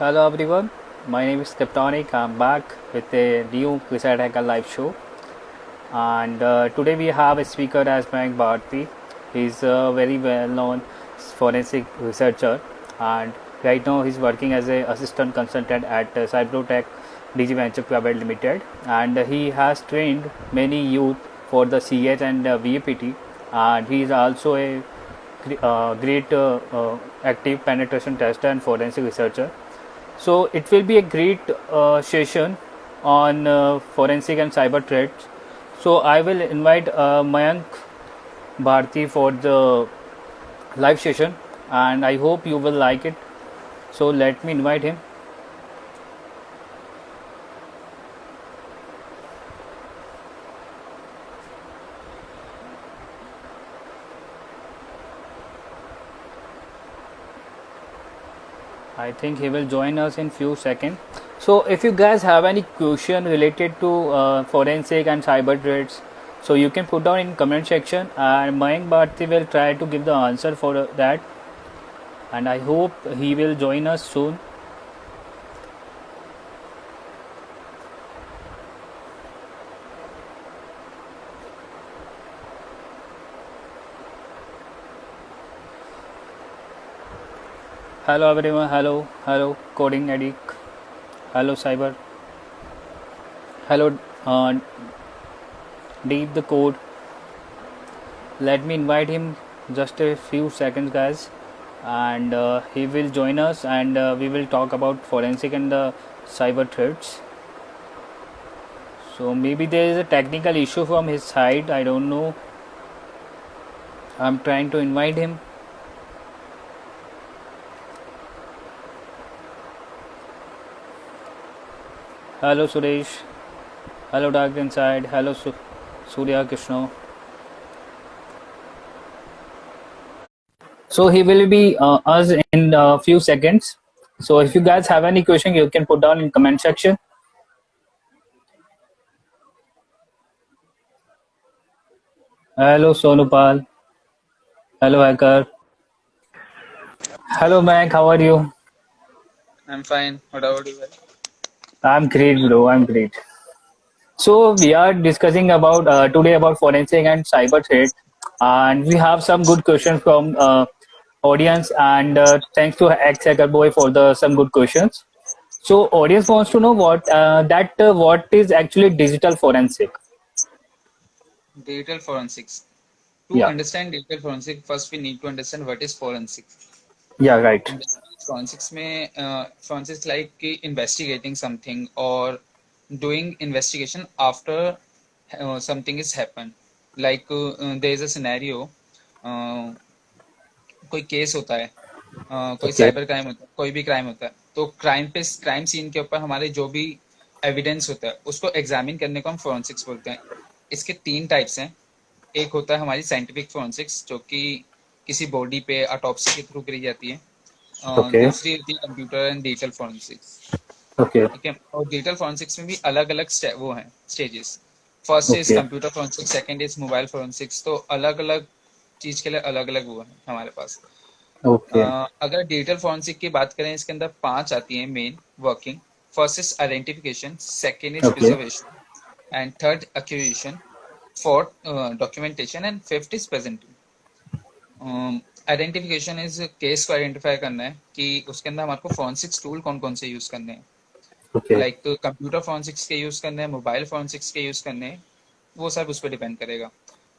Hello everyone, my name is Kaptonic. I'm back with a new Reset Hacker live show, and today we have a speaker as Mayank Bharti. He's a very well-known forensic researcher, and right now he's working as a assistant consultant at Cyberotech DG Venture Private Limited, and he has trained many youth for the CS and VAPT, and he is also a great active penetration tester and forensic researcher. So it will be a great session on forensic and cyber threats. So I will invite Mayank Bharti for the live session, and I hope you will like it. So let me invite him. I think he will join us in few seconds. So if you guys have any question related to forensic and cyber threats, so you can put down in comment section, and Mayank Bharti will try to give the answer for that. And I hope he will join us soon. Hello everyone. Hello, Coding Addict. Hello, Cyber. Hello, Deep the Code. Let me invite him just a few seconds, guys, and he will join us, and we will talk about forensic and the cyber threats. So maybe there is a technical issue from his side. I don't know. I'm trying to invite him. Hello, Suresh. Hello, Dark Inside. Hello, Surya Krishna. So he will be us in a few seconds. So if you guys have any question, you can put down in comment section. Hello, Sonupal. Hello, Hacker. Hello, Mac. How are you? I'm fine. What about you? I'm great, bro. I'm great. So we are discussing about today about forensic and cyber threat, and we have some good questions from audience. And thanks to ex Hacker Boy for the some good questions. So audience wants to know what is actually digital forensic. Digital forensics. To Yeah, understand digital forensics, first we need to understand what is forensics. yeah, right. In forensics, forensics like investigating something or doing investigation after something is happened. Like there is a scenario, uh, कोई case होता है, कोई Okay, cyber crime होता है, कोई भी crime होता है, तो क्राइम सीन के ऊपर हमारे जो भी एविडेंस होता है उसको एग्जामिन करने को हम फोरेंसिक्स बोलते हैं। इसके तीन टाइप्स हैं। एक होता है हमारी साइंटिफिक फोरेंसिक्स जो कि किसी बॉडी पे ऑटोप्सी के थ्रू करी जाती है। okay, दूसरी होती है computer and digital forensics. okay, ठीक है, और डिजिटल फोरेंसिक्स में भी अलग अलग वो हैं stages. First is okay, computer forensics, second is mobile forensics. तो अलग अलग चीज के लिए अलग अलग वो है हमारे पास। okay, अगर डिजिटल फॉरेंसिक की बात करें, इसके अंदर पांच आती है main working. First is identification, second is okay, preservation, and third accusation, fourth documentation, and fifth is presenting. Identification is case को आइडेंटिफाई करना है कि उसके अंदर हमारे को फोरेंसिक्स टूल कौन कौन से यूज करने हैं। okay, लाइक कंप्यूटर फोरेंसिक्स के यूज करने हैं, मोबाइल फोरेंसिक्स के यूज करने हैं, वो सब उस पर डिपेंड करेगा।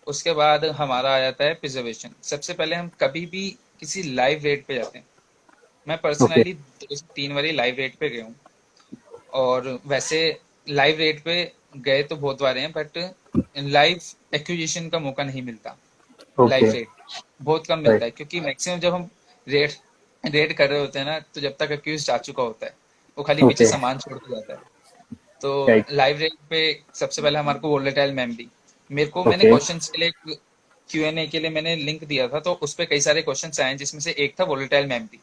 उसके बाद हमारा आ जाता है प्रिजर्वेशन। सबसे पहले हम कभी भी किसी लाइव रेट पे जाते हैं। मैं okay, पर्सनली 2 से 3 बारी लाइव रेट पे गया हूँ। और वैसे लाइव रेट पे गए तो बहुत बार हैं, बट लाइव एक्विजिशन का मौका नहीं मिलता। लाइव okay, रेट बहुत कम right, मिलता है, क्योंकि मैक्सिमम जब हम रेट रेट कर रहे होते हैं ना, तो जब तक एक्यूज जा चुका होता है वो खाली पीछे okay, सामान छोड़ के जाता है। तो right, लाइव रेट पे सबसे पहले हमारे को वोलेटाइल मेमोरी। मैंने okay, क्वेश्चंस के लिए Q&A के लिए मैंने लिंक दिया था, तो उस पर कई सारे क्वेश्चंस आए जिसमें से एक था वोलेटाइल मेमोरी।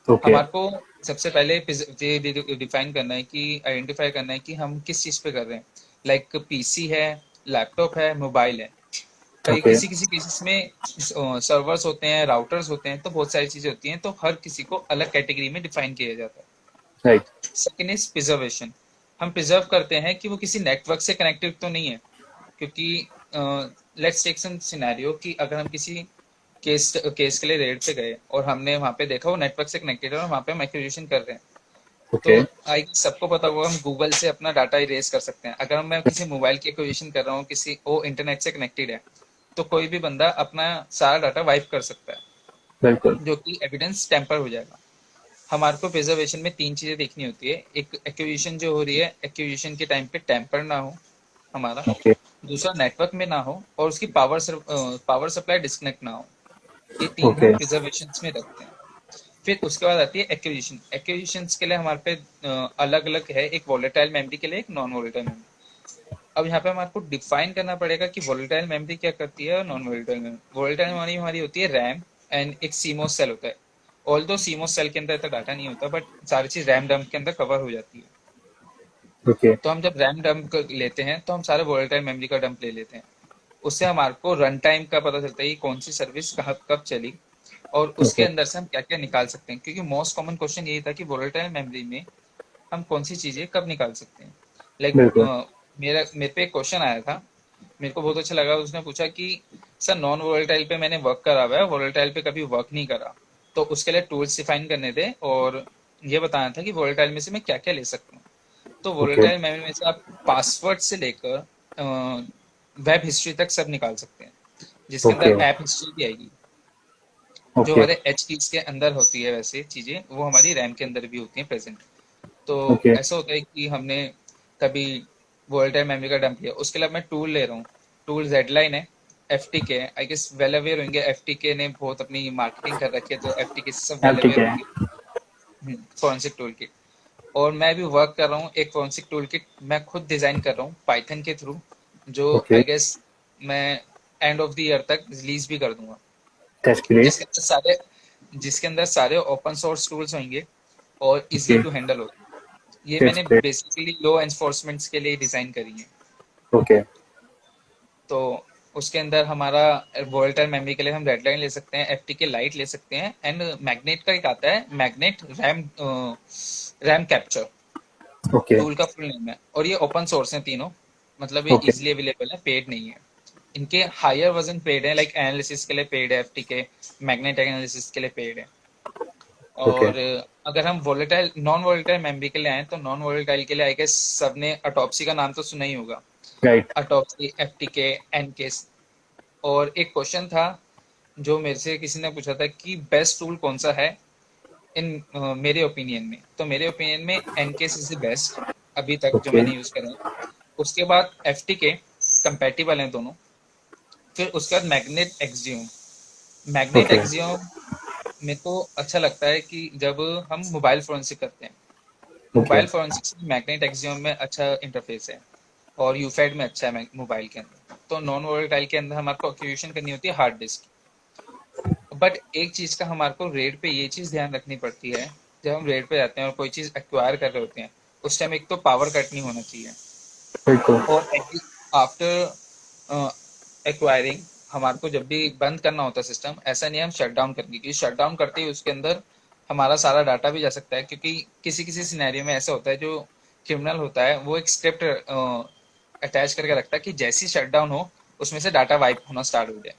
okay, हमारे को सबसे पहले ये डिफाइन करना है कि आइडेंटिफाई करना है कि हम किस चीज पे कर रहे हैं। लाइक पीसी है, लैपटॉप है, मोबाइल है। कई okay, किसी किसी केसेस में सर्वर्स होते हैं, राउटर्स होते हैं, तो बहुत सारी चीजें होती हैं, तो हर किसी को अलग कैटेगरी में डिफाइन किया जाता है। राइट। Second is preservation. हम प्रिजर्व करते हैं कि वो किसी नेटवर्क से कनेक्टेड तो नहीं है, क्योंकि लेट्स टेक सम सिनेरियो कि अगर हम किसी केस केस के लिए रेड पे गए और हमने वहां पे देखा वो नेटवर्क से कनेक्टेड है और वहां पे हम एक्विजिशन कर रहे हैं, तो ओके। आई सबको पता होगा हम गूगल से अपना डाटा इरेज कर सकते हैं। अगर मैं किसी मोबाइल की एक्विजिशन कर रहा हूँ, किसी वो इंटरनेट से कनेक्टेड है, तो कोई भी बंदा अपना सारा डाटा वाइप कर सकता है, बिल्कुल। जो कि एविडेंस टेम्पर हो जाएगा। हमारे को प्रिजर्वेशन में तीन चीजें देखनी होती है। एक, एक्विजिशन जो हो रही है, एक्विजिशन के टाइम पे टेम्पर ना हो हमारा। ओके। दूसरा, नेटवर्क में ना हो, और उसकी पावर सप्लाई डिस्कनेक्ट ना हो। ये तीन हम ओके। प्रिजर्वेशन में रखते हैं। फिर उसके बाद आती है एक्विजिशन। एक्विजिशन के लिए हमारे पे अलग अलग है, एक वोलेटाइल मेमोरी के लिए, एक नॉन वोलेटाइल मेमोरी। अब यहाँ पे हमारे को डिफाइन करना पड़ेगा कि वोलेटाइल मेमोरी क्या करती है और non volatile memory. Volatile memory हमारी होती है रैम, एंड एक सीमोस सेल होता है। ऑल दो सीमोस सेल के अंदर इतना डाटा नहीं होता, बट सारी चीज रैम डम्प के अंदर कवर हो जाती है। ओके। तो हम जब रैम डंप लेते हैं तो हम सारे वोलेटाइल मेमोरी का डंप ले लेते हैं। उससे हमारे को रन टाइम का पता चलता है कि कौन सी सर्विस कहाँ कब चली, और उसके ओके। अंदर से हम क्या क्या निकाल सकते हैं। क्योंकि मोस्ट कॉमन क्वेश्चन यही था कि वोलेटाइल मेमोरी में हम कौन सी चीजें कब निकाल सकते हैं। लाइक बिल्कुल। मेरे पे एक क्वेश्चन आया था, मेरे को बहुत अच्छा लगा। उसने पूछा कि सर, नॉन वोलेटाइल पे मैंने वर्क करा हुआ है, वोलेटाइल पे कभी वर्क नहीं करा, तो उसके लिए टूल्स डिफाइन करने थे और ये बताना था कि वोलेटाइल में से मैं क्या क्या ले सकता हूँ। तो ओके। वोलेटाइल मेमोरी में से आप पासवर्ड से लेकर वेब हिस्ट्री तक सब निकाल सकते हैं, जिसके ओके। अंदर ऐप हिस्ट्री भी आएगी। जो ओके। हमारे एच कीज के अंदर होती है, वैसे चीजें वो हमारी रैम के अंदर भी होती हैं प्रेजेंट। तो ओके। ऐसा होता है कि हमने कभी वोलेटाइल मेमोरी का डंप लिया, उसके लिए मैं टूल ले रहा हूँ। टूल जेडलाइन है, एफ टी के, आई गेस वेल अवेयर होंगे। एफ टी के ने बहुत अपनी मार्केटिंग कर रखी है, तो एफ टी के सब वेल अब ठीक अवेयर है। होंगे। Forensic tool kit. और मैं भी वर्क कर रहा हूँ एक फॉरेंसिक टूल किट, मैं खुद डिजाइन कर रहा हूँ पाइथन के थ्रू, जो ओके। आई गेस मैं एंड ऑफ द ईयर तक रिलीज भी कर दूंगा। That's great. जिसके अंदर सारे जिसके अंदर सारे ओपन सोर्स टूल्स होंगे और इजी ओके। टू हैंडल होगा। ये दैट्स मैंने ग्रेट। बेसिकली लॉ एनफोर्समेंट्स के लिए डिजाइन करी है। ओके। तो उसके अंदर हमारा वोलेटाइल मेमोरी के लिए हम रेडलाइन ले सकते हैं, एफटीके लाइट ले सकते हैं, एंड मैग्नेट का एक आता है, magnet RAM RAM capture okay. Tool का फुल नेम है। और ये ओपन सोर्स है तीनों, मतलब ये ओके। इजीली अवेलेबल है, पेड नहीं है। इनके हायर वर्जन पेड है, लाइक एनालिसिस के लिए पेड है एफटीके, मैग्नेट एनालिसिस के लिए पेड है। ओके। और अगर हम वोलेटाइल नॉन वोलेटाइल मेमोरी के लिए आए, तो नॉन वोलेटाइल के लिए आई गेस सबने अटॉप्सी का नाम तो सुना ही होगा। राइट। Autopsy, FTK, EnCase. और एक क्वेश्चन था जो मेरे से किसी ने पूछा था कि बेस्ट टूल कौन सा है इन मेरे ओपिनियन में, तो मेरे ओपिनियन में एनकेस इज द बेस्ट अभी तक जो ओके। मैंने यूज करा है। उसके बाद एफटीके, कंपैटिबल हैं दोनों। फिर उसके बाद magnet axiom. Magnet okay. Axiom मेरे को अच्छा लगता है कि जब हम मोबाइल फोरेंसिक करते हैं, ओके। मोबाइल फोरेंसिक्स में मैग्नेट एक्सियम में अच्छा इंटरफेस है, और यूफेड में अच्छा है मोबाइल के अंदर। तो नॉन वोलेटाइल के अंदर हमारे को एक्विजिशन करनी होती है हार्ड डिस्क। बट एक चीज का हमारे को रेट पे ये चीज ध्यान रखनी पड़ती है, जब हम रेट पे जाते हैं और कोई चीज एक्वायर कर रहे होते हैं, उस टाइम एक तो पावर कट नहीं होना चाहिए। बिल्कुल। और आफ्टर एक्वायरिंग हमारे को जब भी बंद करना होता है सिस्टम, ऐसा नहीं है हम शट डाउन करेंगे, क्योंकि शट डाउन करते ही उसके अंदर हमारा सारा डाटा भी जा सकता है। क्योंकि किसी किसी सिनेरियो में ऐसा होता है, जो क्रिमिनल होता है वो एक स्क्रिप्ट अटैच करके रखता है कि जैसी शट डाउन हो उसमें से डाटा वाइप होना स्टार्ट हो जाए।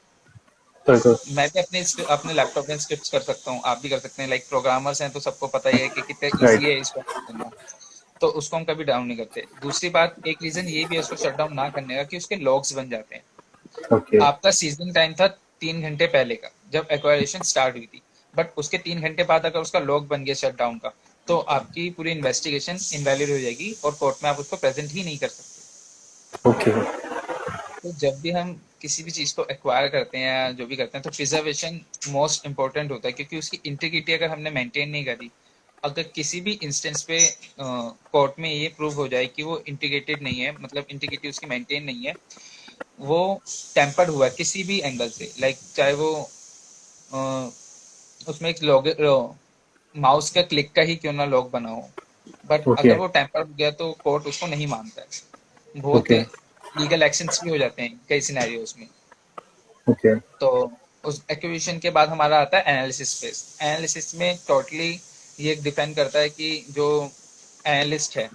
बिल्कुल। मैं भी अपने लैपटॉप में स्क्रिप्ट कर सकता हूँ, आप भी कर सकते हैं। लाइक प्रोग्रामर्स हैं तो सबको पता ही है कि कितने राइट। ईजी है इसको करना। तो उसको हम कभी डाउन नहीं करते। दूसरी बात, एक रीजन ये भी है उसको शट डाउन ना करने का, कि उसके लॉग्स बन जाते हैं। ओके। आपका सीजनिंग टाइम था 3 घंटे पहले का, जब एक्वायरेशन स्टार्ट हुई थी, बट उसके 3 घंटे बाद अगर उसका लॉग बन गया शट डाउन का, तो आपकी पूरी इन्वेस्टिगेशन इनवैलिड हो जाएगी और कोर्ट में आप उसको प्रेजेंट ही नहीं कर सकते। ओके। तो जब भी हम किसी भी चीज को एक्वायर करते हैं या जो भी करते हैं, तो प्रिजर्वेशन मोस्ट इंपॉर्टेंट होता है, क्योंकि उसकी इंटीग्रिटी अगर हमने मेंटेन नहीं करी, अगर किसी भी इंस्टेंस पे कोर्ट में ये प्रूव हो जाए कि वो इंटीग्रेटेड नहीं है, मतलब इंटीग्रिटी उसकी मेंटेन नहीं है, वो टेम्पर्ड हुआ है किसी भी एंगल से, लाइक चाहे वो अ, उसमें एक लॉग माउस का क्लिक का ही क्यों ना लॉग बना हो, बट ओके। अगर वो टेम्पर हो गया तो कोर्ट उसको नहीं मानता है। बहुत ओके। लीगल एक्शंस भी हो जाते हैं कई सिनेरियोज में। ओके। तो उस एक्विजिशन के बाद हमारा आता है एनालिसिस फेज। एनालिसिस में टोटली ये डिपेंड करता है कि जो एनालिस्ट है,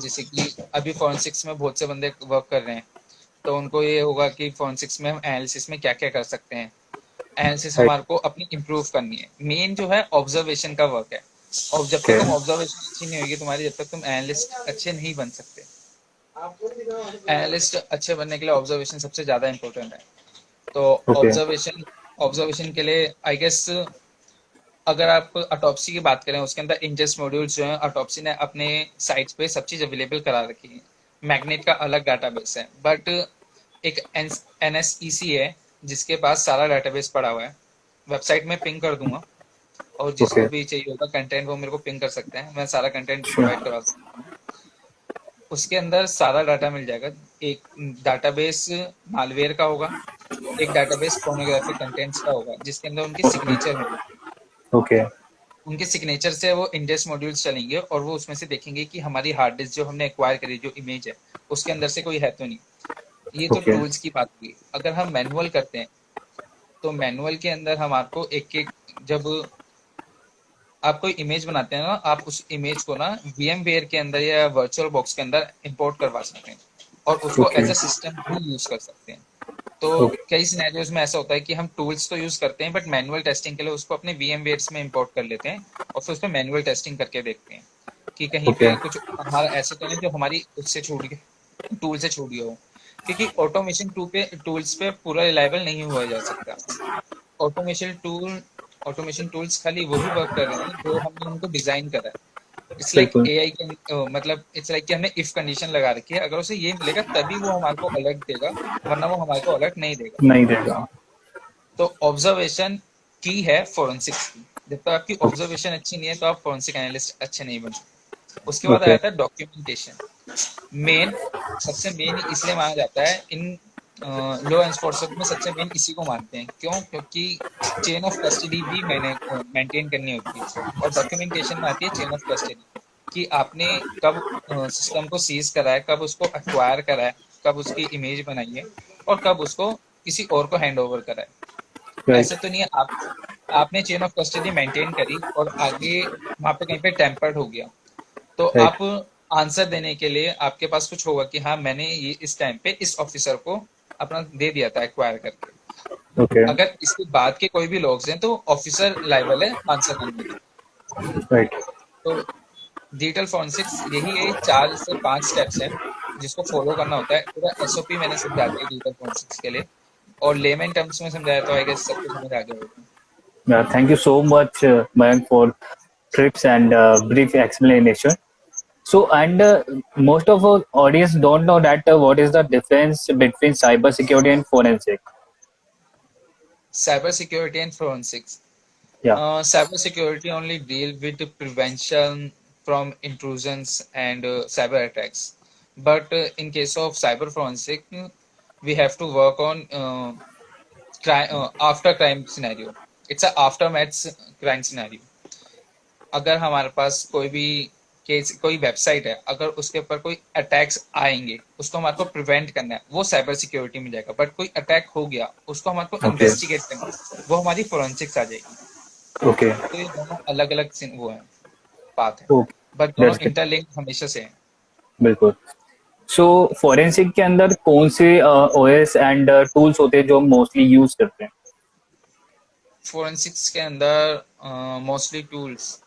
जैसे कि अभी फॉरेंसिक्स में बहुत से बंदे वर्क कर रहे हैं, तो उनको ये होगा कि फॉरेंसिक्स में हम एनालिसिस में क्या क्या कर सकते हैं। Analysis right. हमारे को अपनी इम्प्रूव करनी है। मेन जो है ऑब्जर्वेशन का वर्क है, और जब तक ओके। तुम ऑब्जर्वेशन अच्छी नहीं होगी तुम्हारी, जब तक तुम एनालिस्ट अच्छे नहीं बन सकते। एनालिस्ट अच्छे बनने के लिए ऑब्जर्वेशन सबसे ज्यादा इंपॉर्टेंट है। तो ओके। ऑब्जर्वेशन ऑब्जर्वेशन के लिए आई गेस, अगर आप ऑटोप्सी की बात करें, उसके अंदर इंजेस्ट मॉड्यूल्स जो है ऑटोप्सी ने अपने साइट्स पे सब चीज अवेलेबल करा रखी है। मैग्नेट का अलग डाटाबेस है, बट एक एनएसईसी है जिसके पास सारा डाटाबेस पड़ा हुआ है। वेबसाइट में पिंग कर दूंगा, और ओके। जिसको भी चाहिए होगा कंटेंट वो मेरे को पिंग कर सकते हैं, मैं सारा कंटेंट श्योर। प्रोवाइड करवा सकता हूँ। उसके अंदर सारा डाटा मिल जाएगा। एक डाटाबेस मालवेयर का होगा, एक डाटाबेस पोर्नोग्राफिक कंटेंट्स का होगा, जिसके अंदर उनके ओके। सिग्नेचर होंगे। ओके। उनके सिग्नेचर से वो इंडेक्स मॉड्यूल्स चलेंगे, और वो उसमें से देखेंगे कि हमारी हार्ड डिस्क जो हमने एक्वायर करी, जो इमेज है, उसके अंदर से कोई है तो नहीं। ये तो ओके। टूल्स की बात हुई। अगर हम मैनुअल करते हैं, तो मैनुअल के अंदर हम आपको एक एक, जब आप कोई इमेज बनाते हैं ना, आप उस इमेज को ना वीएम वेयर के अंदर या वर्चुअल बॉक्स के अंदर इंपोर्ट करवा सकते हैं, और उसको ओके। एज अ सिस्टम भी यूज कर सकते हैं। तो ओके। कई सिनेरियोज में ऐसा होता है कि हम टूल्स तो यूज करते हैं, बट मैनुअल टेस्टिंग के लिए उसको अपने वीएम वेयर्स में इंपोर्ट कर लेते हैं, और फिर उस पर मैनुअल टेस्टिंग करके देखते हैं कि कहीं ओके। पे कुछ हमारा ऐसा तो नहीं जो हमारी उससे छूट गया, टूल से छूट गया हो। क्योंकि ऑटोमेशन टूल्स पे पूरा रिलायबल नहीं हुआ जा सकता। ऑटोमेशन टूल ऑटोमेशन टूल्स खाली वही वर्क कर रहे हैं जो हमने उनको डिजाइन करा है। इट्स लाइक बिल्कुल। एआई के, मतलब इट्स लाइक कि हमने इफ कंडीशन लगा रखी है, अगर उसे ये मिलेगा तभी वो हमारे को अलर्ट देगा, वरना वो हमारे को अलर्ट नहीं देगा। नहीं देगा। तो ऑब्जर्वेशन की है फोरेंसिक्स की। जब तक आपकी ऑब्जर्वेशन अच्छी नहीं है, तो आप फोरेंसिक एनालिस्ट अच्छे नहीं बन सकते। उसके बाद आ ओके। जाता है डॉक्यूमेंटेशन। मेन, सबसे मेन इसलिए माना जाता है इन लॉ एनफोर्समेंट में, सबसे मेन इसी को मानते हैं। क्यों? क्योंकि चेन ऑफ कस्टडी भी मैंने मेंटेन करनी होती है, और डॉक्यूमेंटेशन में आती है चेन ऑफ कस्टडी, कि आपने कब सिस्टम को सीज करा है, कब उसको एक्वायर करा है, कब उसकी इमेज बनाई है, और कब उसको किसी और को हैंड ओवर करा है। राइट। ऐसे तो नहीं है आपने चेन ऑफ कस्टडी मेंटेन करी और आगे वहां पे कहीं पे टेम्पर्ड हो गया, तो राइट। आप आंसर देने के लिए आपके पास कुछ होगा कि हाँ, मैंने ये इस टाइम पे इस ऑफिसर को अपना दे दिया था एक्वायर करके। ओके। अगर इसके बाद के कोई भी लोग हैं, तो ऑफिसर लाइबल है आंसर करने के लिए। राइट। तो डिजिटल फॉरेंसिक्स यही है, 4 से 5 स्टेप्स हैं जिसको फॉलो करना होता है। पूरा एसओपी मैंने समझा दिया डिजिटल फॉरेंसिक्स के लिए, और लेमन टर्म्स में समझाया, तो आई गेस सबको समझ आ गया होगा। Thank you so much, Mayank, for trips and brief explanation. So, and most of our audience don't know that what is the difference between cybersecurity and forensic. Cyber security and forensics. Yeah. Cyber security only deal with the prevention from intrusions and cyber attacks. But in case of cyber forensic, we have to work on after crime scenario. It's a aftermath crime scenario. अगर हमारे पास कोई भी case, कोई website है, अगर उसके ऊपर कोई अटैक्स आएंगे, उसको हमारे को प्रिवेंट करना है, वो साइबर सिक्योरिटी में जाएगा। बट कोई अटैक हो गया, उसको हमारे को Okay. इन्वेस्टिगेट करना है, वो हमारी फोरेंसिक्स आ जाएगी। Okay. तो ये दोनों अलग अलग वो है, पाथ है, Okay. बट दोनों That's good. इंटरलिंक हमेशा से हैं। बिल्कुल। सो फोरेंसिक के अंदर कौन से ओएस एंड टूल्स होते हैं जो हम मोस्टली यूज करते हैं? फोरेंसिक्स के अंदर मोस्टली टूल्स,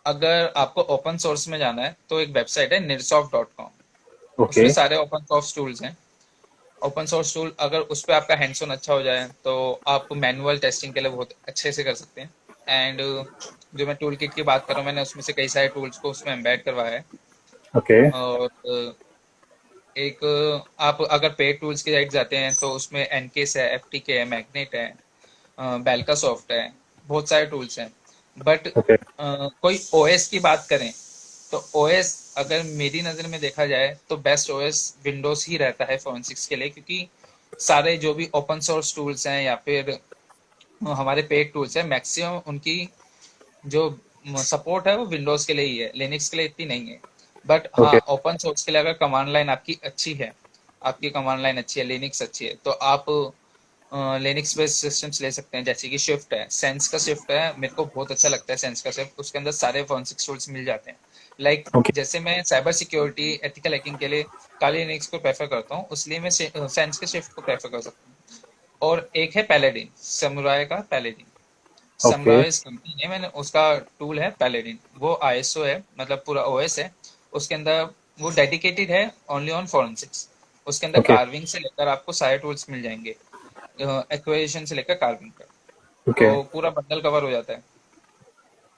अगर आपको ओपन सोर्स में जाना है, तो एक वेबसाइट है निर्सॉफ्ट.com। ओके। उसमें सारे ओपन सोर्स टूल्स हैं। ओपन सोर्स टूल, अगर उस पर आपका हैंड्स ऑन अच्छा हो जाए, तो आप मैनुअल टेस्टिंग के लिए बहुत अच्छे से कर सकते हैं। एंड जो मैं टूल किट की बात कर रहा हूँ, मैंने उसमें से कई सारे टूल्स को उसमें एम्बेड करवाया है। ओके। और एक आप अगर पेड टूल्स की साइड जाते हैं, तो उसमें एनकेस है, एफटीके है, मैग्नेट है, बेल्का सॉफ्ट है, बहुत सारे टूल्स हैं। But okay. कोई ओएस की बात करें, तो ओएस अगर मेरी नज़र में देखा जाए, तो बेस्ट ओएस विंडोज ही रहता है फोरेंसिक्स के लिए, क्योंकि सारे जो भी ओपन सोर्स टूल्स हैं या फिर हमारे पेड टूल्स हैं, मैक्सिमम उनकी जो सपोर्ट है वो विंडोज के लिए ही है, लिनक्स के लिए इतनी नहीं है। बट हाँ, ओके। ओपन सोर्स के लिए अगर कमांड लाइन आपकी अच्छी है, आपकी कमांड लाइन अच्छी है, लिनक्स अच्छी है, तो आप लिनक्स बेस्ड सिस्टम्स ले सकते हैं, जैसे कि शिफ्ट है, सेंस का शिफ्ट है, मेरे को बहुत अच्छा लगता है सेंस का शिफ्ट। उसके अंदर सारे फोरेंसिक टूल्स मिल जाते हैं। लाइक ओके जैसे मैं साइबर सिक्योरिटी एथिकल हैकिंग के लिए काली लिनक्स को प्रेफर करता हूँ, इसलिए मैं सेंस के शिफ्ट को प्रेफर कर सकता हूँ। और एक है पैलेडिन, समुराय का पैलेडिन। ओके सनराइज कंपनी है, मैंने उसका टूल है पैलेडिन। वो आईएसओ है, मतलब पूरा ओएस है। उसके अंदर वो डेडिकेटेड है ओनली ऑन फॉरेंसिक्स। उसके अंदर ओके कार्विंग से लेकर आपको सारे टूल्स मिल जाएंगे, एक्वेशन से लेकर कार्विंग तक। ओके तो पूरा बंडल कवर हो जाता है।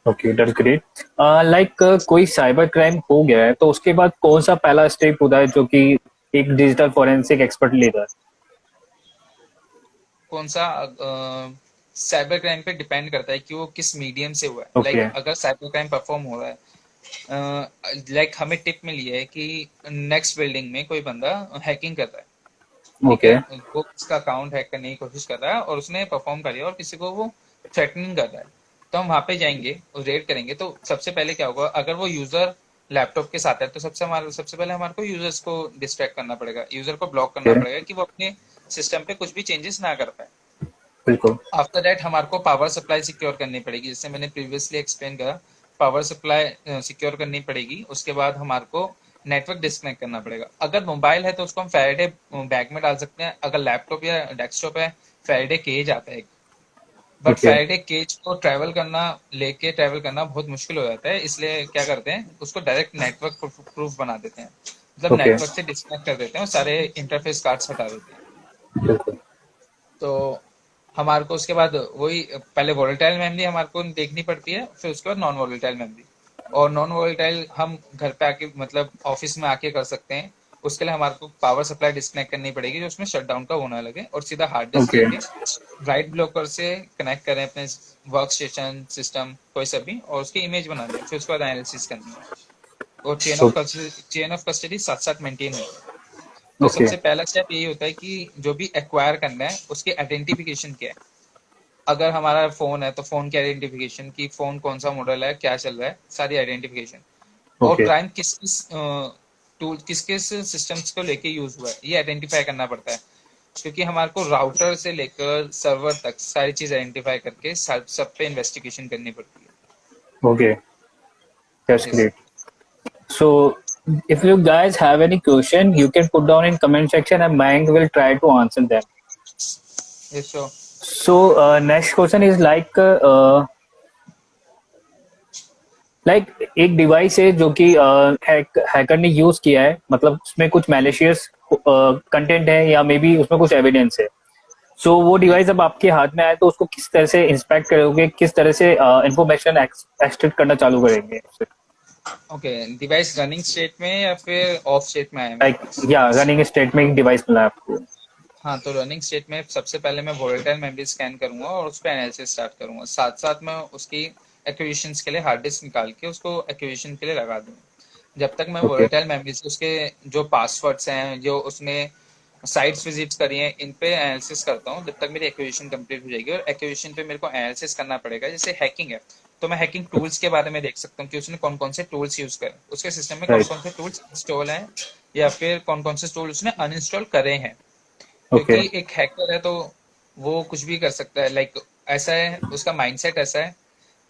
Okay, that's great. लाइक कोई साइबर क्राइम हो गया है तो उसके बाद कौन सा पहला स्टेप होता है जो कि एक डिजिटल फोरेंसिक एक्सपर्ट लेता है? कौन सा? साइबर क्राइम पे डिपेंड करता है कि वो किस मीडियम से हुआ है। ओके लाइक अगर साइबर क्राइम परफॉर्म हो रहा है, लाइक हमें टिप मिली है कि नेक्स्ट बिल्डिंग में कोई बंदा हैकिंग कर रहा है, ठीक है, ओके वो उसका अकाउंट हैक करने की कोशिश कर रहा है और उसने परफॉर्म कर लिया और किसी को वो थ्रेटनिंग कर रहा है, तो हम वहां पे जाएंगे और रेड करेंगे। तो सबसे पहले क्या होगा, अगर वो यूजर लैपटॉप के साथ है तो सबसे पहले हमारे को यूजर्स को डिस्ट्रैक्ट करना पड़ेगा, यूजर को ब्लॉक करना ओके, पड़ेगा कि वो अपने सिस्टम पे कुछ भी चेंजेस ना कर पाए। बिल्कुल। आफ्टर दैट हमारे को पावर सप्लाई सिक्योर करनी पड़ेगी, जैसे मैंने प्रीवियसली एक्सप्लेन करा। पावर सप्लाई सिक्योर करनी पड़ेगी। उसके बाद हमारे को नेटवर्क डिस्कनेक्ट करना पड़ेगा। अगर मोबाइल है तो उसको हम फेराडे बैग में डाल सकते हैं। अगर लैपटॉप या डेस्कटॉप है, फेराडे केज आता है। बट ओके फेराडे केज को लेके ट्रैवल करना बहुत मुश्किल हो जाता है, इसलिए क्या करते हैं, उसको डायरेक्ट नेटवर्क प्रूफ बना देते हैं। मतलब ओके, नेटवर्क से डिस्कनेक्ट कर देते हैं और सारे इंटरफेस कार्ड्स हटा देते हैं। बिल्कुल। तो हमारे को उसके बाद वही पहले वोलेटाइल मेमोरी हमारे को देखनी पड़ती है, फिर उसके बाद नॉन वोलेटाइल मेमोरी। और नॉन वोलेटाइल हम घर पे आके, मतलब ऑफिस में आके कर सकते हैं। उसके लिए हमारे को पावर सप्लाई डिस्कनेक्ट करनी पड़ेगी, जो उसमें शटडाउन का होना लगे, और सीधा हार्ड डिस्क ओके लेके राइट ब्लॉकर से कनेक्ट करें अपने वर्क स्टेशन सिस्टम कोई सा भी, और उसकी इमेज बना दें। फिर उसके बाद एनालिसिस करनी है। और चेन ऑफ कस्टडी साथ साथ मेंटेन होगी। तो ओके सबसे पहला स्टेप यही होता है कि जो भी एक्वायर करना है उसकी आइडेंटिफिकेशन क्या है। अगर हमारा फोन है तो फोन की आइडेंटिफिकेशन, की फोन कौन सा मॉडल है, क्या चल रहा है, सारी आइडेंटिफिकेशन। और ओके क्राइम किस किस टूल, किस किस सिस्टम्स को लेके यूज हुआ है, ये आइडेंटिफाई करना पड़ता है। क्योंकि हमारे को राउटर से लेकर सर्वर तक सारी चीज आइडेंटिफाई करके सब पे इन्वेस्टिगेशन करनी पड़ती ओके, दैट्स है। Yes. Great. So, if you guys have any question, you can put down in comment section and Mayank will try to answer them. Yes sure. So, next question is like एक device है जो कि hacker ने use किया है, मतलब उसमें कुछ मैलिशियस कंटेंट है या मे बी उसमें कुछ एविडेंस है। सो वो डिवाइस अब आपके हाथ में आए तो उसको किस तरह से इंस्पेक्ट करोगे, किस तरह से इंफॉर्मेशन एक्सट्रैक्ट करना चालू करेंगे? ओके, डिवाइस रनिंग स्टेट में या फिर ऑफ स्टेट में आया मेरे लाइक पास? या रनिंग स्टेट में एक डिवाइस मिला है आपको। हाँ, तो रनिंग स्टेट में सबसे पहले मैं वोलेटाइल मेमोरी स्कैन करूंगा और उस पर एनालिसिस स्टार्ट करूंगा। साथ साथ मैं उसकी एक्विजिशंस के लिए हार्ड डिस्क निकाल के उसको एक्विजिशन के लिए लगा दूंगा। जब तक मैं ओके वोलेटाइल मेमोरी से उसके जो पासवर्ड्स हैं, जो उसने साइट्स विजिट्स करी हैं, इन पे एनालिसिस करता हूँ, जब तक मेरी एक्विजिशन कंप्लीट हो जाएगी। और एक्विजिशन पे मेरे को एनालिसिस करना पड़ेगा। जैसे हैकिंग है तो मैं हैकिंग टूल्स के बारे में देख सकता हूँ कि उसने कौन कौन से टूल्स यूज करे, उसके सिस्टम में कौन राइट कौन से टूल्स इंस्टॉल हैं, या फिर कौन कौन से टूल उसने अनइंस्टॉल करे हैं। ओके क्योंकि एक हैकर है तो वो कुछ भी कर सकता है। लाइक ऐसा है, उसका माइंडसेट ऐसा है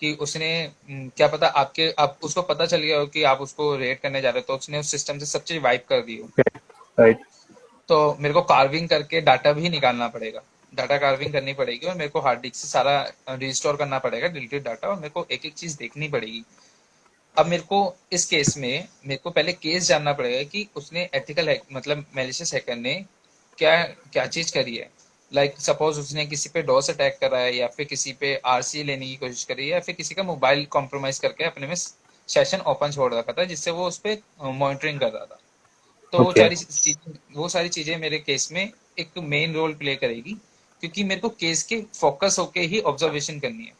कि उसने क्या पता आप उसको पता चल गया हो कि आप उसको रेड करने जा रहे हो, तो उसने उस सिस्टम से सब चीज वाइप कर दी हो। राइट तो मेरे को कार्विंग करके डाटा भी निकालना पड़ेगा, डाटा कार्विंग करनी पड़ेगी, और मेरे को हार्ड डिस्क से सारा रिस्टोर करना पड़ेगा डिलीटेड डाटा, और मेरे को एक एक चीज देखनी पड़ेगी। अब मेरे को इस केस में मेरे को पहले केस जानना पड़ेगा कि उसने एथिकल हैक, मतलब मैलिशियस हैकर ने क्या क्या चीज करी है। लाइक सपोज उसने किसी पे डॉस अटैक करा है, या फिर किसी पे आरसी लेने की कोशिश करी है, या फिर किसी का मोबाइल कॉम्प्रोमाइज करके अपने में सेशन ओपन छोड़ रखा था, जिससे वो उस पर मॉनिटरिंग कर रहा था। तो ओके वो सारी चीजें मेरे केस में एक मेन रोल प्ले करेगी, क्योंकि मेरे को केस के फोकस होके ही ऑब्जर्वेशन करनी है।